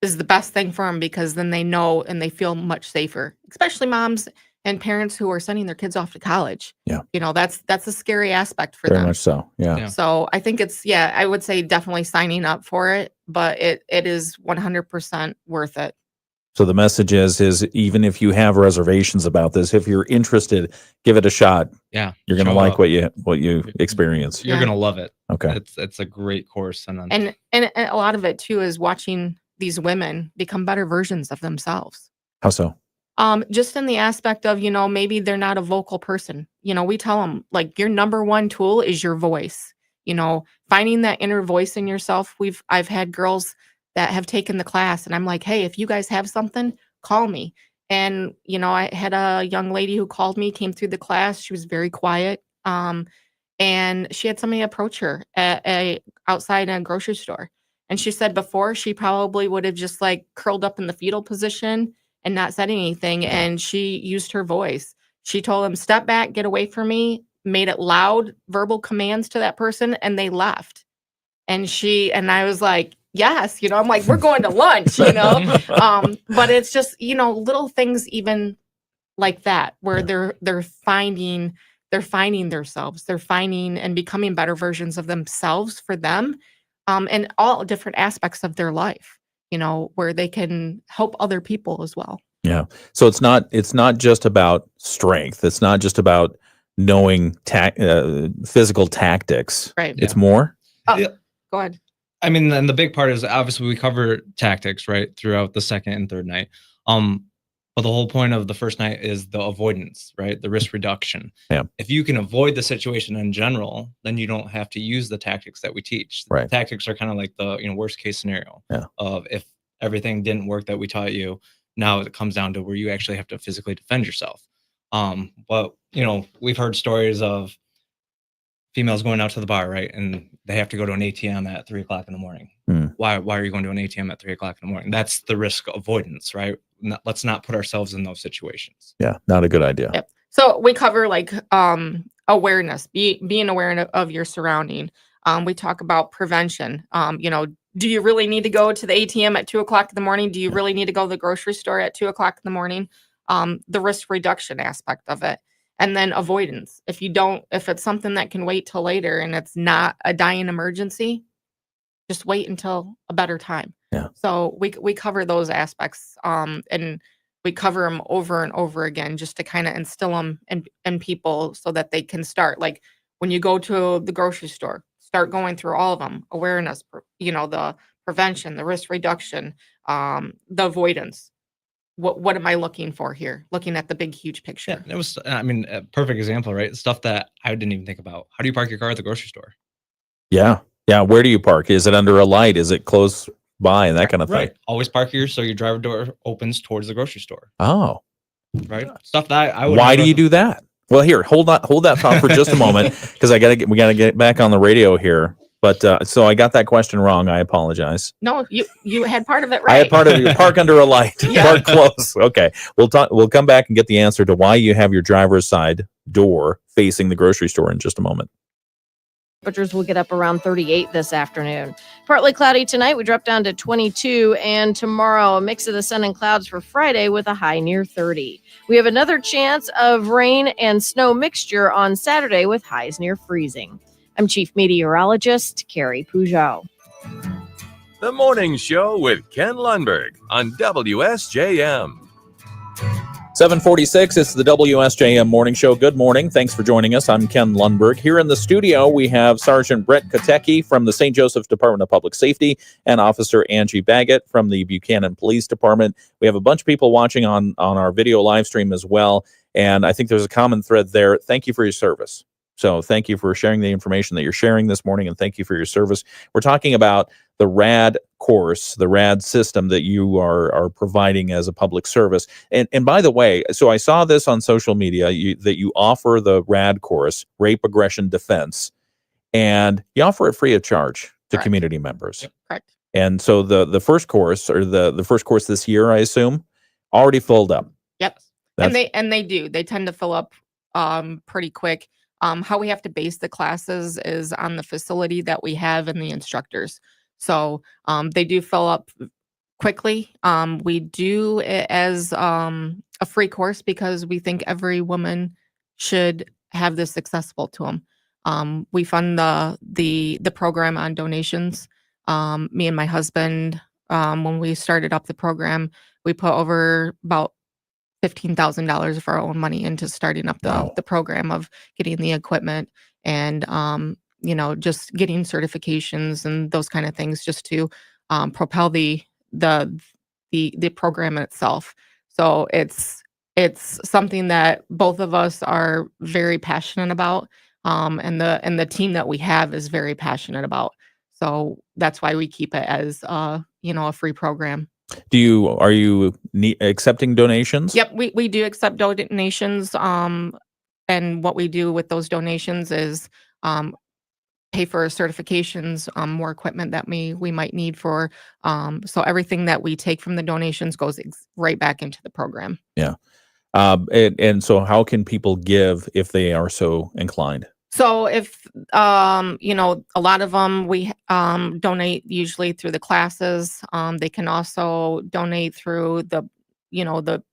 the best thing for them, because then they know and they feel much safer, especially moms and parents who are sending their kids off to college. Yeah. That's a scary aspect for Very them. much so. Yeah. So I think I would say definitely signing up for it, but it is 100% worth it. So the message is even if you have reservations about this, if you're interested, give it a shot. Yeah. You're going to like what you experience. You're going to love it. Okay. It's a great course. And a lot of it too is watching these women become better versions of themselves. How so? Just in the aspect of, maybe they're not a vocal person. We tell them, like, your number one tool is your voice. Finding that inner voice in yourself. I've had girls that have taken the class, and I'm like, hey, if you guys have something, call me. And, I had a young lady who called me, came through the class. She was very quiet. And she had somebody approach her outside a grocery store. And she said before she probably would have just curled up in the fetal position and not said anything. And she used her voice. She told them, step back, get away from me, made it loud verbal commands to that person, and they left. And I was like, yes, I'm like, we're going to lunch, but it's just, little things even like that, where they're finding themselves, they're finding and becoming better versions of themselves for them. In all different aspects of their life, where they can help other people as well. Yeah. So it's not just about strength. It's not just about knowing physical tactics. Right. It's more. Oh, go ahead. I mean, and the big part is obviously we cover tactics, right, throughout the second and third night. But the whole point of the first night is the avoidance, right? The risk reduction. Yeah. If you can avoid the situation in general, then you don't have to use the tactics that we teach. Right. The tactics are kind of like the worst case scenario of if everything didn't work that we taught you. Now it comes down to where you actually have to physically defend yourself. But we've heard stories of females going out to the bar, right, and they have to go to an ATM at 3:00 in the morning. Why are you going to an ATM at 3:00 in the morning? That's the risk avoidance, right? Let's not put ourselves in those situations. Yeah, not a good idea. Yep. So we cover awareness, being aware of your surrounding. We talk about prevention. Do you really need to go to the ATM at 2:00 in the morning? Do you really need to go to the grocery store at 2:00 in the morning? The risk reduction aspect of it. And then avoidance. If it's something that can wait till later and it's not a dying emergency, just wait until a better time. Yeah. So we cover those aspects, and we cover them over and over again just to kind of instill them in people so that they can start. Like when you go to the grocery store, start going through all of them: awareness, the prevention, the risk reduction, the avoidance. What am I looking for here? Looking at the big, huge picture. Yeah, it was, I mean, a perfect example, right? Stuff that I didn't even think about. How do you park your car at the grocery store? Yeah. Yeah. Where do you park? Is it under a light? Is it close by? And that kind of thing. Right. Always park here so your driver door opens towards the grocery store. Oh. Right. Stuff that I would. Why do you do that? Well, here, hold that thought for just a moment, because we gotta get back on the radio here. But so I got that question wrong. I apologize. No, you had part of it right. I had part of it. Park under a light. Park close. Okay. We'll come back and get the answer to why you have your driver's side door facing the grocery store in just a moment. Temperatures will get up around 38 this afternoon. Partly cloudy tonight. We drop down to 22. And tomorrow, a mix of the sun and clouds for Friday with a high near 30. We have another chance of rain and snow mixture on Saturday with highs near freezing. I'm Chief Meteorologist Carrie Peugeot. The Morning Show with Ken Lundberg on WSJM. 7:46, it's the WSJM Morning Show. Good morning. Thanks for joining us. I'm Ken Lundberg. Here in the studio, we have Sergeant Brent Kotecki from the St. Joseph Department of Public Safety and Officer Angie Baggett from the Buchanan Police Department. We have a bunch of people watching on our video live stream as well, and I think there's a common thread there. Thank you for your service. So thank you for sharing the information that you're sharing this morning, and thank you for your service. We're talking about the RAD course, the RAD system that you are providing as a public service. And by the way, so I saw this on social media, that you offer the RAD course, Rape, Aggression, Defense, and you offer it free of charge to community members. Yep, correct. And so the first course, or the first course this year, I assume, already filled up. Yep. And they do. They tend to fill up pretty quick. How we have to base the classes is on the facility that we have and the instructors. So they do fill up quickly. We do it as a free course because we think every woman should have this accessible to them. We fund the program on donations. Me and my husband, when we started up the program, we put over about $15,000 of our own money into starting up the program of getting the equipment and just getting certifications and those kind of things just to propel the program itself. So it's something that both of us are very passionate about, and the team that we have is very passionate about. So that's why we keep it as a free program. Are you accepting donations? Yep, we do accept donations. And what we do with those donations is pay for certifications, more equipment that we might need for. So everything that we take from the donations goes right back into the program. Yeah. And so how can people give if they are so inclined? So if, a lot of them, we donate usually through the classes. They can also donate through the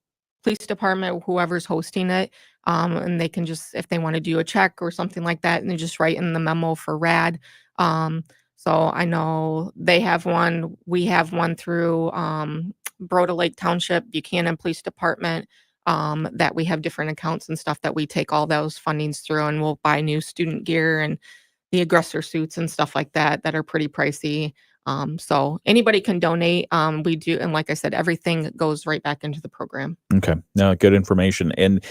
police department, whoever's hosting it. And they can just, if they want to do a check or something like that, and they just write in the memo for RAD. So I know they have one. We have one through Broda Lake Township, Buchanan Police Department. That we have different accounts and stuff that we take all those fundings through, and we'll buy new student gear and the aggressor suits and stuff like that are pretty pricey. So anybody can donate. We do, and like I said, everything goes right back into the program. Okay, no, good information. And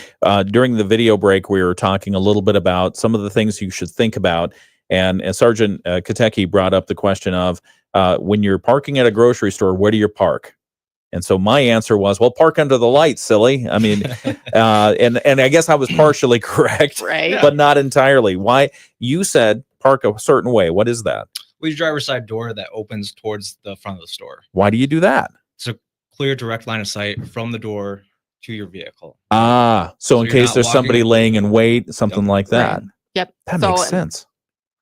during the video break, we were talking a little bit about some of the things you should think about. And Sergeant Kotecki brought up the question of when you're parking at a grocery store, where do you park? And so my answer was, well, park under the lights, silly. I mean, and I guess I was partially correct, right, but not entirely. Why? You said park a certain way. What is that? We use driver's side door that opens towards the front of the store. Why do you do that? It's a clear, direct line of sight from the door to your vehicle. So in case there's somebody laying in wait, something like that. Right. Yep. That makes sense.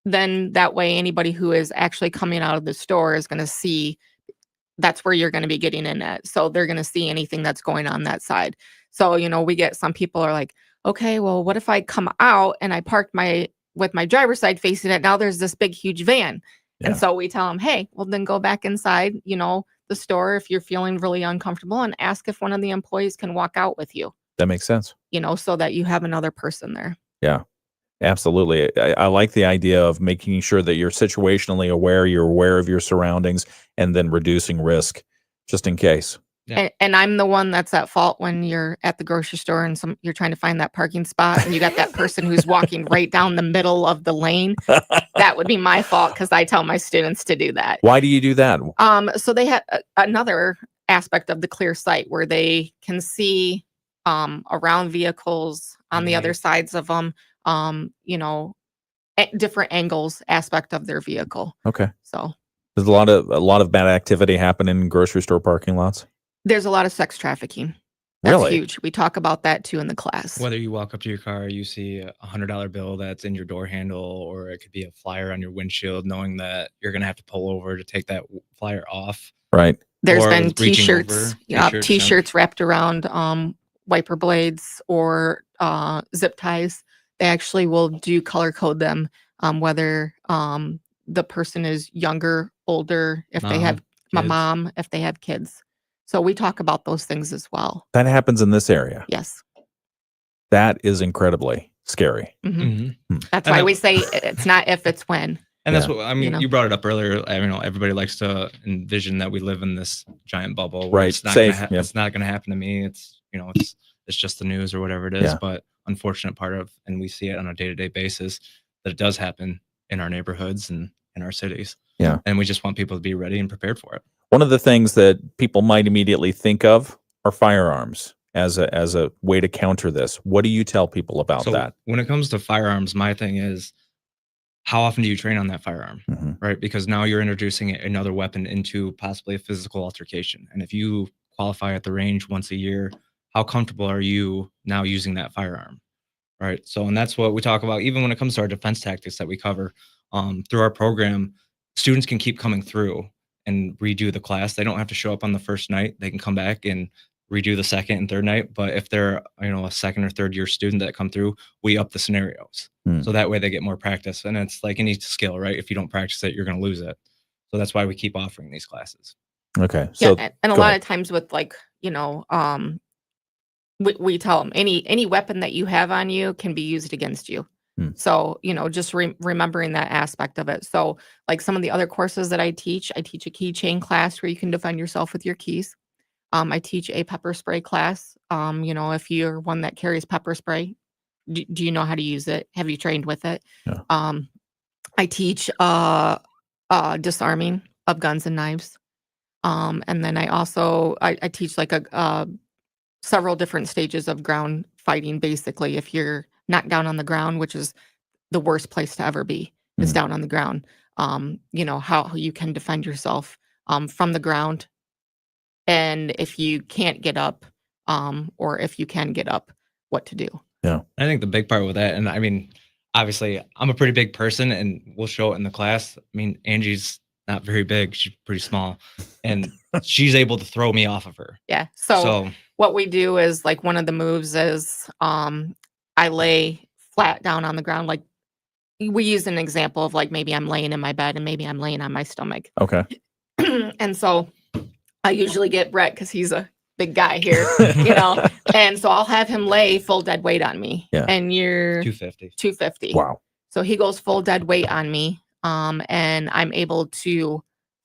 Then that way, anybody who is actually coming out of the store is going to see that's where you're going to be getting in at. So they're going to see anything that's going on that side. So, we get some people are like, okay, well, what if I come out and I parked with my driver's side facing it? Now there's this big, huge van. And so we tell them, hey, well, then go back inside, the store if you're feeling really uncomfortable, and ask if one of the employees can walk out with you, That makes sense. so that you have another person there. Yeah, absolutely. I like the idea of making sure that you're situationally aware, you're aware of your surroundings, and then reducing risk just in case. Yeah. And I'm the one that's at fault when you're at the grocery store and you're trying to find that parking spot and you got that person who's walking right down the middle of the lane. That would be my fault because I tell my students to do that. Why do you do that? So they had another aspect of the clear sight where they can see around vehicles on the other sides of them, different angles aspect of their vehicle. Okay. So there's a lot of bad activity happening in grocery store parking lots. There's a lot of sex trafficking. That's Really? huge. We talk about that too in the class. Whether you walk up to your car, you see a $100 bill that's in your door handle, or it could be a flyer on your windshield, knowing that you're going to have to pull over to take that flyer off. Right. There's Or been reaching t-shirts, over, t-shirts wrapped around wiper blades or zip ties. They actually will do color code them, whether the person is younger, older, if they have kids. if they have kids. So we talk about those things as well. That happens in this area. Yes. That is incredibly scary. That's why we say it's not if, it's when. And that's what I mean. You brought it up earlier. Everybody likes to envision that we live in this giant bubble. Where Right. It's not Safe. gonna it's not going to happen to me. It's it's just the news or whatever it is. Yeah. But unfortunate part of, and we see it on a day-to-day basis, that it does happen in our neighborhoods and in our cities. Yeah. And we just want people to be ready and prepared for it. One of the things that people might immediately think of are firearms as a way to counter this. What do you tell people about that? When it comes to firearms, my thing is, how often do you train on that firearm? Right? Because now you're introducing another weapon into possibly a physical altercation. And if you qualify at the range once a year, how comfortable are you now using that firearm? Right. So, and that's what we talk about, even when it comes to our defense tactics that we cover through our program. Students can keep coming through and redo the class. They don't have to show up on the first night. They can come back and redo the second and third night. But if they're, a second or third year student that come through, we up the scenarios. So that way they get more practice. And it's like any skill, right? If you don't practice it, you're going to lose it. So that's why we keep offering these classes. Okay. So and a lot of times with we tell them any weapon that you have on you can be used against you. So, just remembering that aspect of it. So like some of the other courses that I teach a keychain class where you can defend yourself with your keys. I teach a pepper spray class. If you're one that carries pepper spray, do you know how to use it? Have you trained with it? Yeah. I teach disarming of guns and knives. And then I also, I teach like several different stages of ground fighting. Basically, if you're knocked down on the ground, which is the worst place to ever be, is down on the ground. How you can defend yourself from the ground. And if you can't get up, or if you can get up, what to do. Yeah. I think the big part with that, and I mean, obviously I'm a pretty big person and we'll show it in the class. I mean, Angie's not very big. She's pretty small and she's able to throw me off of her. Yeah. So what we do is like one of the moves is I lay flat down on the ground. Like we use an example of like maybe I'm laying in my bed and maybe I'm laying on my stomach. Okay. And so I usually get Brett because he's a big guy here, and so I'll have him lay full dead weight on me. Yeah. And you're 250. Wow. So he goes full dead weight on me. And I'm able to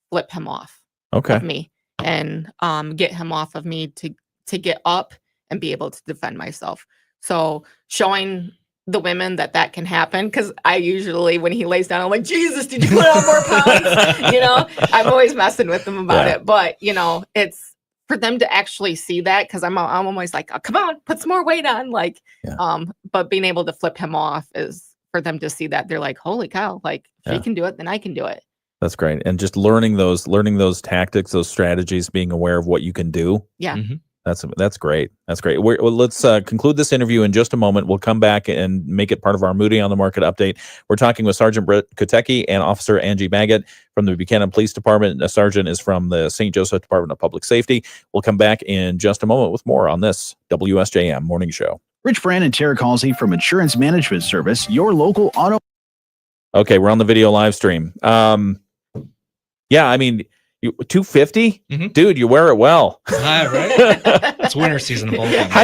flip him off of me and get him off of me to get up and be able to defend myself. So showing the women that can happen, because I usually, when he lays down, I'm like, Jesus, did you put on more pounds? I'm always messing with them about it. But, it's for them to actually see that, because I'm always like, oh, come on, put some more weight on. Like, but being able to flip him off is for them to see that. They're like, holy cow, like if he can do it, then I can do it. That's great. And just learning those tactics, those strategies, being aware of what you can do. Yeah. That's great. That's great. Let's conclude this interview in just a moment. We'll come back and make it part of our Moody on the Market update. We're talking with Sergeant Brent Kotecki and Officer Angie Baggett from the Buchanan Police Department. A sergeant is from the St. Joseph Department of Public Safety. We'll come back in just a moment with more on this WSJM Morning Show. Rich Brand and Tara Halsey from Insurance Management Service, your local auto. Okay, we're on the video live stream. Yeah, I mean, 250, Mhm. dude, you wear it well. Right? It's winter season of bullpen. How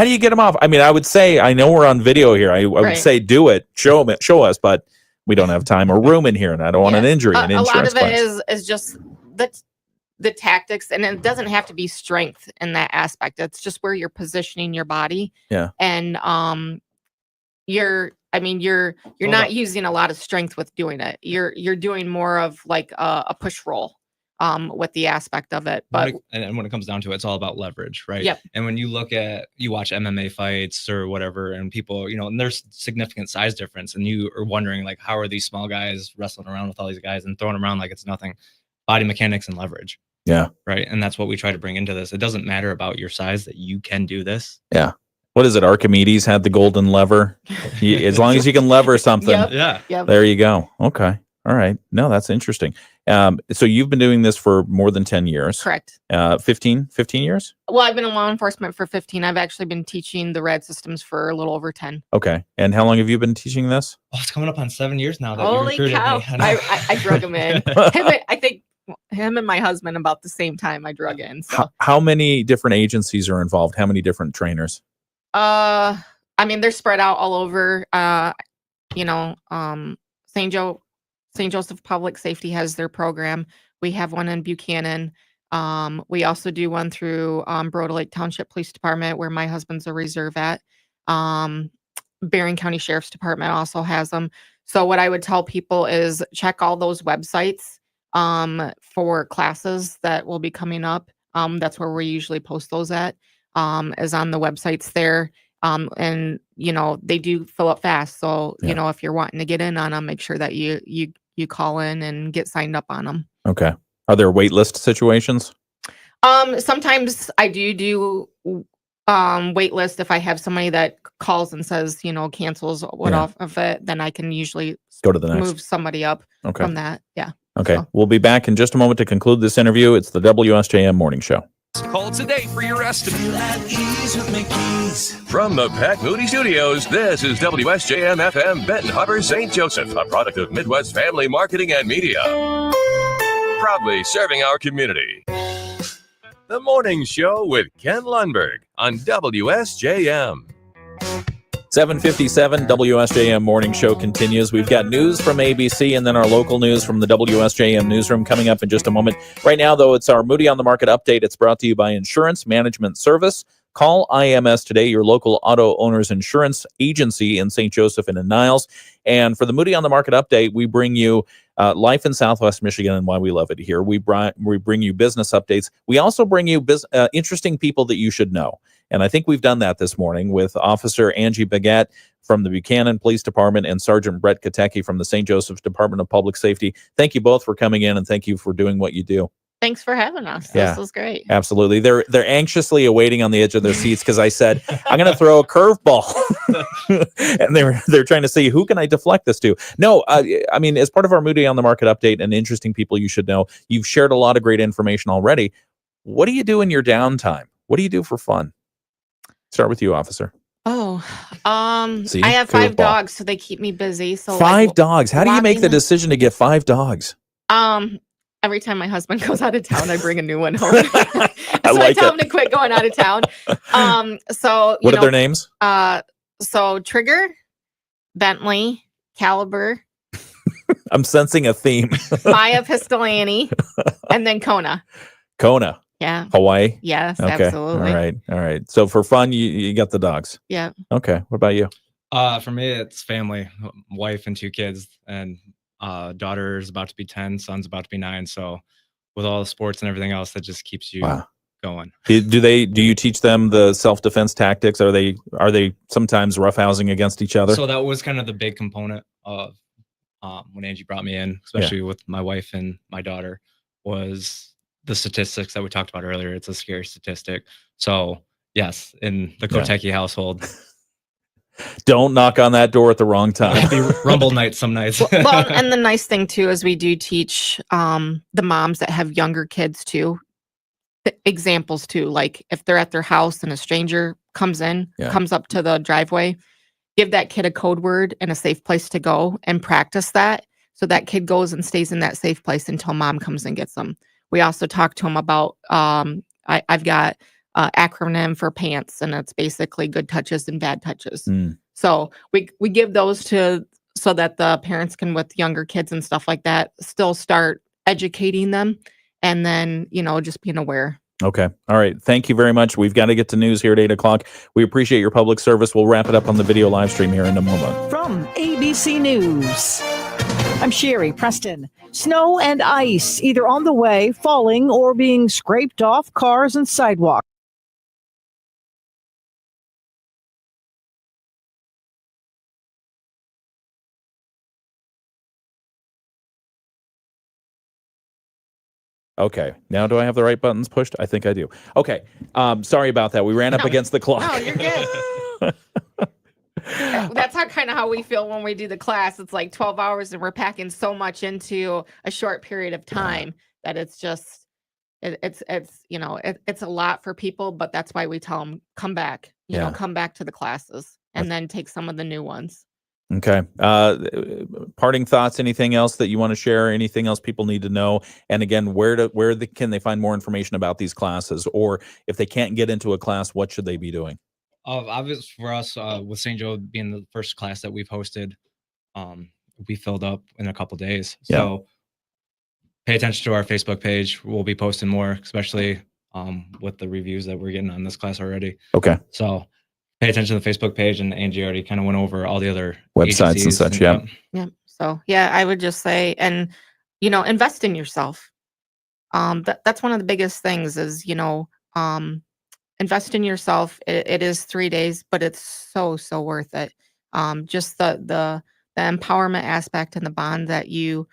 do you get them off? I mean, I would say, I know we're on video here. I would Right. say do it, show us, but we don't have time or room in here, and I don't want an injury. An A lot insurance of it claim. is just the tactics, and it doesn't have to be strength in that aspect. It's just where you're positioning your body. Yeah. And you're not using a lot of strength with doing it. You're doing more of like a push roll with the aspect of it. But and when it comes down to it, it's all about leverage, right? Yep. And when you watch MMA fights or whatever, and people, and there's significant size difference, and you are wondering, like, how are these small guys wrestling around with all these guys and throwing them around like it's nothing? Body mechanics and leverage. Yeah. Right. And that's what we try to bring into this. It doesn't matter about your size, that you can do this. Yeah. What is it? Archimedes had the golden lever. As long as you can lever something. Yeah. There you go. Okay. All right. No, that's interesting. So you've been doing this for more than 10 years. Correct. 15 years? Well, I've been in law enforcement for 15. I've actually been teaching the RAD systems for a little over 10. Okay. And how long have you been teaching this? Oh, it's coming up on 7 years now that you Holy recruited cow. me. I drug him in. I think him and my husband about the same time I drug in. So. How many different agencies are involved? How many different trainers? I mean, they're spread out all over. St. Joseph Public Safety has their program. We have one in Buchanan. We also do one through Broad Lake Township Police Department, where my husband's a reserve at. Barron County Sheriff's Department also has them. So what I would tell people is check all those websites for classes that will be coming up. That's where we usually post those at, is on the websites there. And they do fill up fast. So, if you're wanting to get in on them, make sure that you call in and get signed up on them. Okay. Are there wait list situations? Sometimes I do wait list. If I have somebody that calls and says, cancels off of it, then I can usually go to the next. Move somebody up from that. Yeah. Okay. So. We'll be back in just a moment to conclude this interview. It's the WSJM Morning Show. Call today for your estimate. From the Pat Moody Studios, this is WSJM FM Benton Harbor, St. Joseph, a product of Midwest Family Marketing and Media. Proudly serving our community. The Morning Show with Ken Lundberg on WSJM. 7:57 WSJM Morning Show continues. We've got news from ABC and then our local news from the WSJM newsroom coming up in just a moment. Right now, though, it's our Moody on the Market update. It's brought to you by Insurance Management Service. Call IMS today, your local auto owner's insurance agency in St. Joseph and in Niles. And for the Moody on the Market update, we bring you life in Southwest Michigan and why we love it here. We bring you business updates. We also bring you interesting people that you should know. And I think we've done that this morning with Officer Angie Baggett from the Buchanan Police Department and Sergeant Brent Kotecki from the St. Joseph's Department of Public Safety. Thank you both for coming in, and thank you for doing what you do. Thanks for having us. Yeah, this was great. Absolutely. They're anxiously awaiting on the edge of their seats because I said, I'm going to throw a curveball. And they're trying to see, who can I deflect this to? No, I mean, as part of our Moody on the Market update and interesting people you should know, you've shared a lot of great information already. What do you do in your downtime? What do you do for fun? Start with you, officer. Oh, See? I have 5 Curveball. dogs, so they keep me busy. So 5 dogs. How do you make the decision to get 5 dogs? Every time my husband goes out of town, I bring a new one home. I tell him to quit going out of town. What are their names? So Trigger, Bentley, Caliber, I'm sensing a theme. Maya Pistolani, and then Kona. Kona. Yeah. Hawaii? Yes, okay. absolutely. All right. So for fun, you got the dogs. Yeah. Okay. What about you? For me, it's family, wife and 2 kids, and daughter's about to be 10, son's about to be 9. So with all the sports and everything else, that just keeps you going. Do you teach them the self-defense tactics? Are they sometimes roughhousing against each other? So that was kind of the big component of when Angie brought me in, especially with my wife and my daughter, was the statistics that we talked about earlier. It's a scary statistic. So yes, in the Kotecki household. Don't knock on that door at the wrong time. Be rumble night some nights. Well, and the nice thing too is we do teach the moms that have younger kids too, examples too. Like if they're at their house and a stranger comes up to the driveway, give that kid a code word and a safe place to go and practice that. So that kid goes and stays in that safe place until mom comes and gets them. We also talk to them about, I've got acronym for PANTS, and it's basically good touches and bad touches. So we give those so that the parents can, with younger kids and stuff like that, still start educating them, and then, just being aware. Okay. All right. Thank you very much. We've got to get to news here at 8 o'clock. We appreciate your public service. We'll wrap it up on the video live stream here in a moment. From ABC News, I'm Sherry Preston. Snow and ice, either on the way, falling, or being scraped off cars and sidewalks. Okay. Now, do I have the right buttons pushed? I think I do. Okay. Sorry about that. We ran up against the clock. No, you're good. That's how we feel when we do the class. It's like 12 hours and we're packing so much into a short period of time that it's just, it's a lot for people, but that's why we tell them, come back, come back to the classes and then take some of the new ones. Okay. Parting thoughts, anything else that you want to share? Anything else people need to know? And again, can they find more information about these classes? Or if they can't get into a class, what should they be doing? Obviously for us, with St. Joe being the first class that we've hosted, we filled up in a couple days. So pay attention to our Facebook page. We'll be posting more, especially with the reviews that we're getting on this class already. Okay. So pay attention to the Facebook page, and Angie already kind of went over all the other websites and such. Yeah. So I would just say, and invest in yourself. That's one of the biggest things is, invest in yourself. It is 3 days, but it's so worth it. Just the empowerment aspect and the bond that you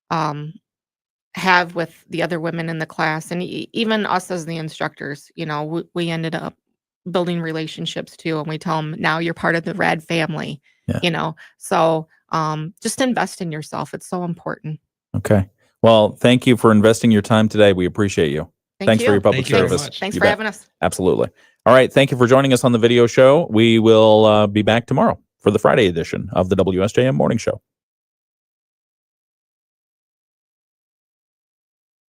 have with the other women in the class, and even us as the instructors. We ended up building relationships too, and we tell them, now you're part of the RAD family. So just invest in yourself. It's so important. Okay. Well, thank you for investing your time today. We appreciate you. Thanks for your public service. Thanks for having us. Absolutely. All right. Thank you for joining us on the video show. We will be back tomorrow for the Friday edition of the WSJM Morning Show.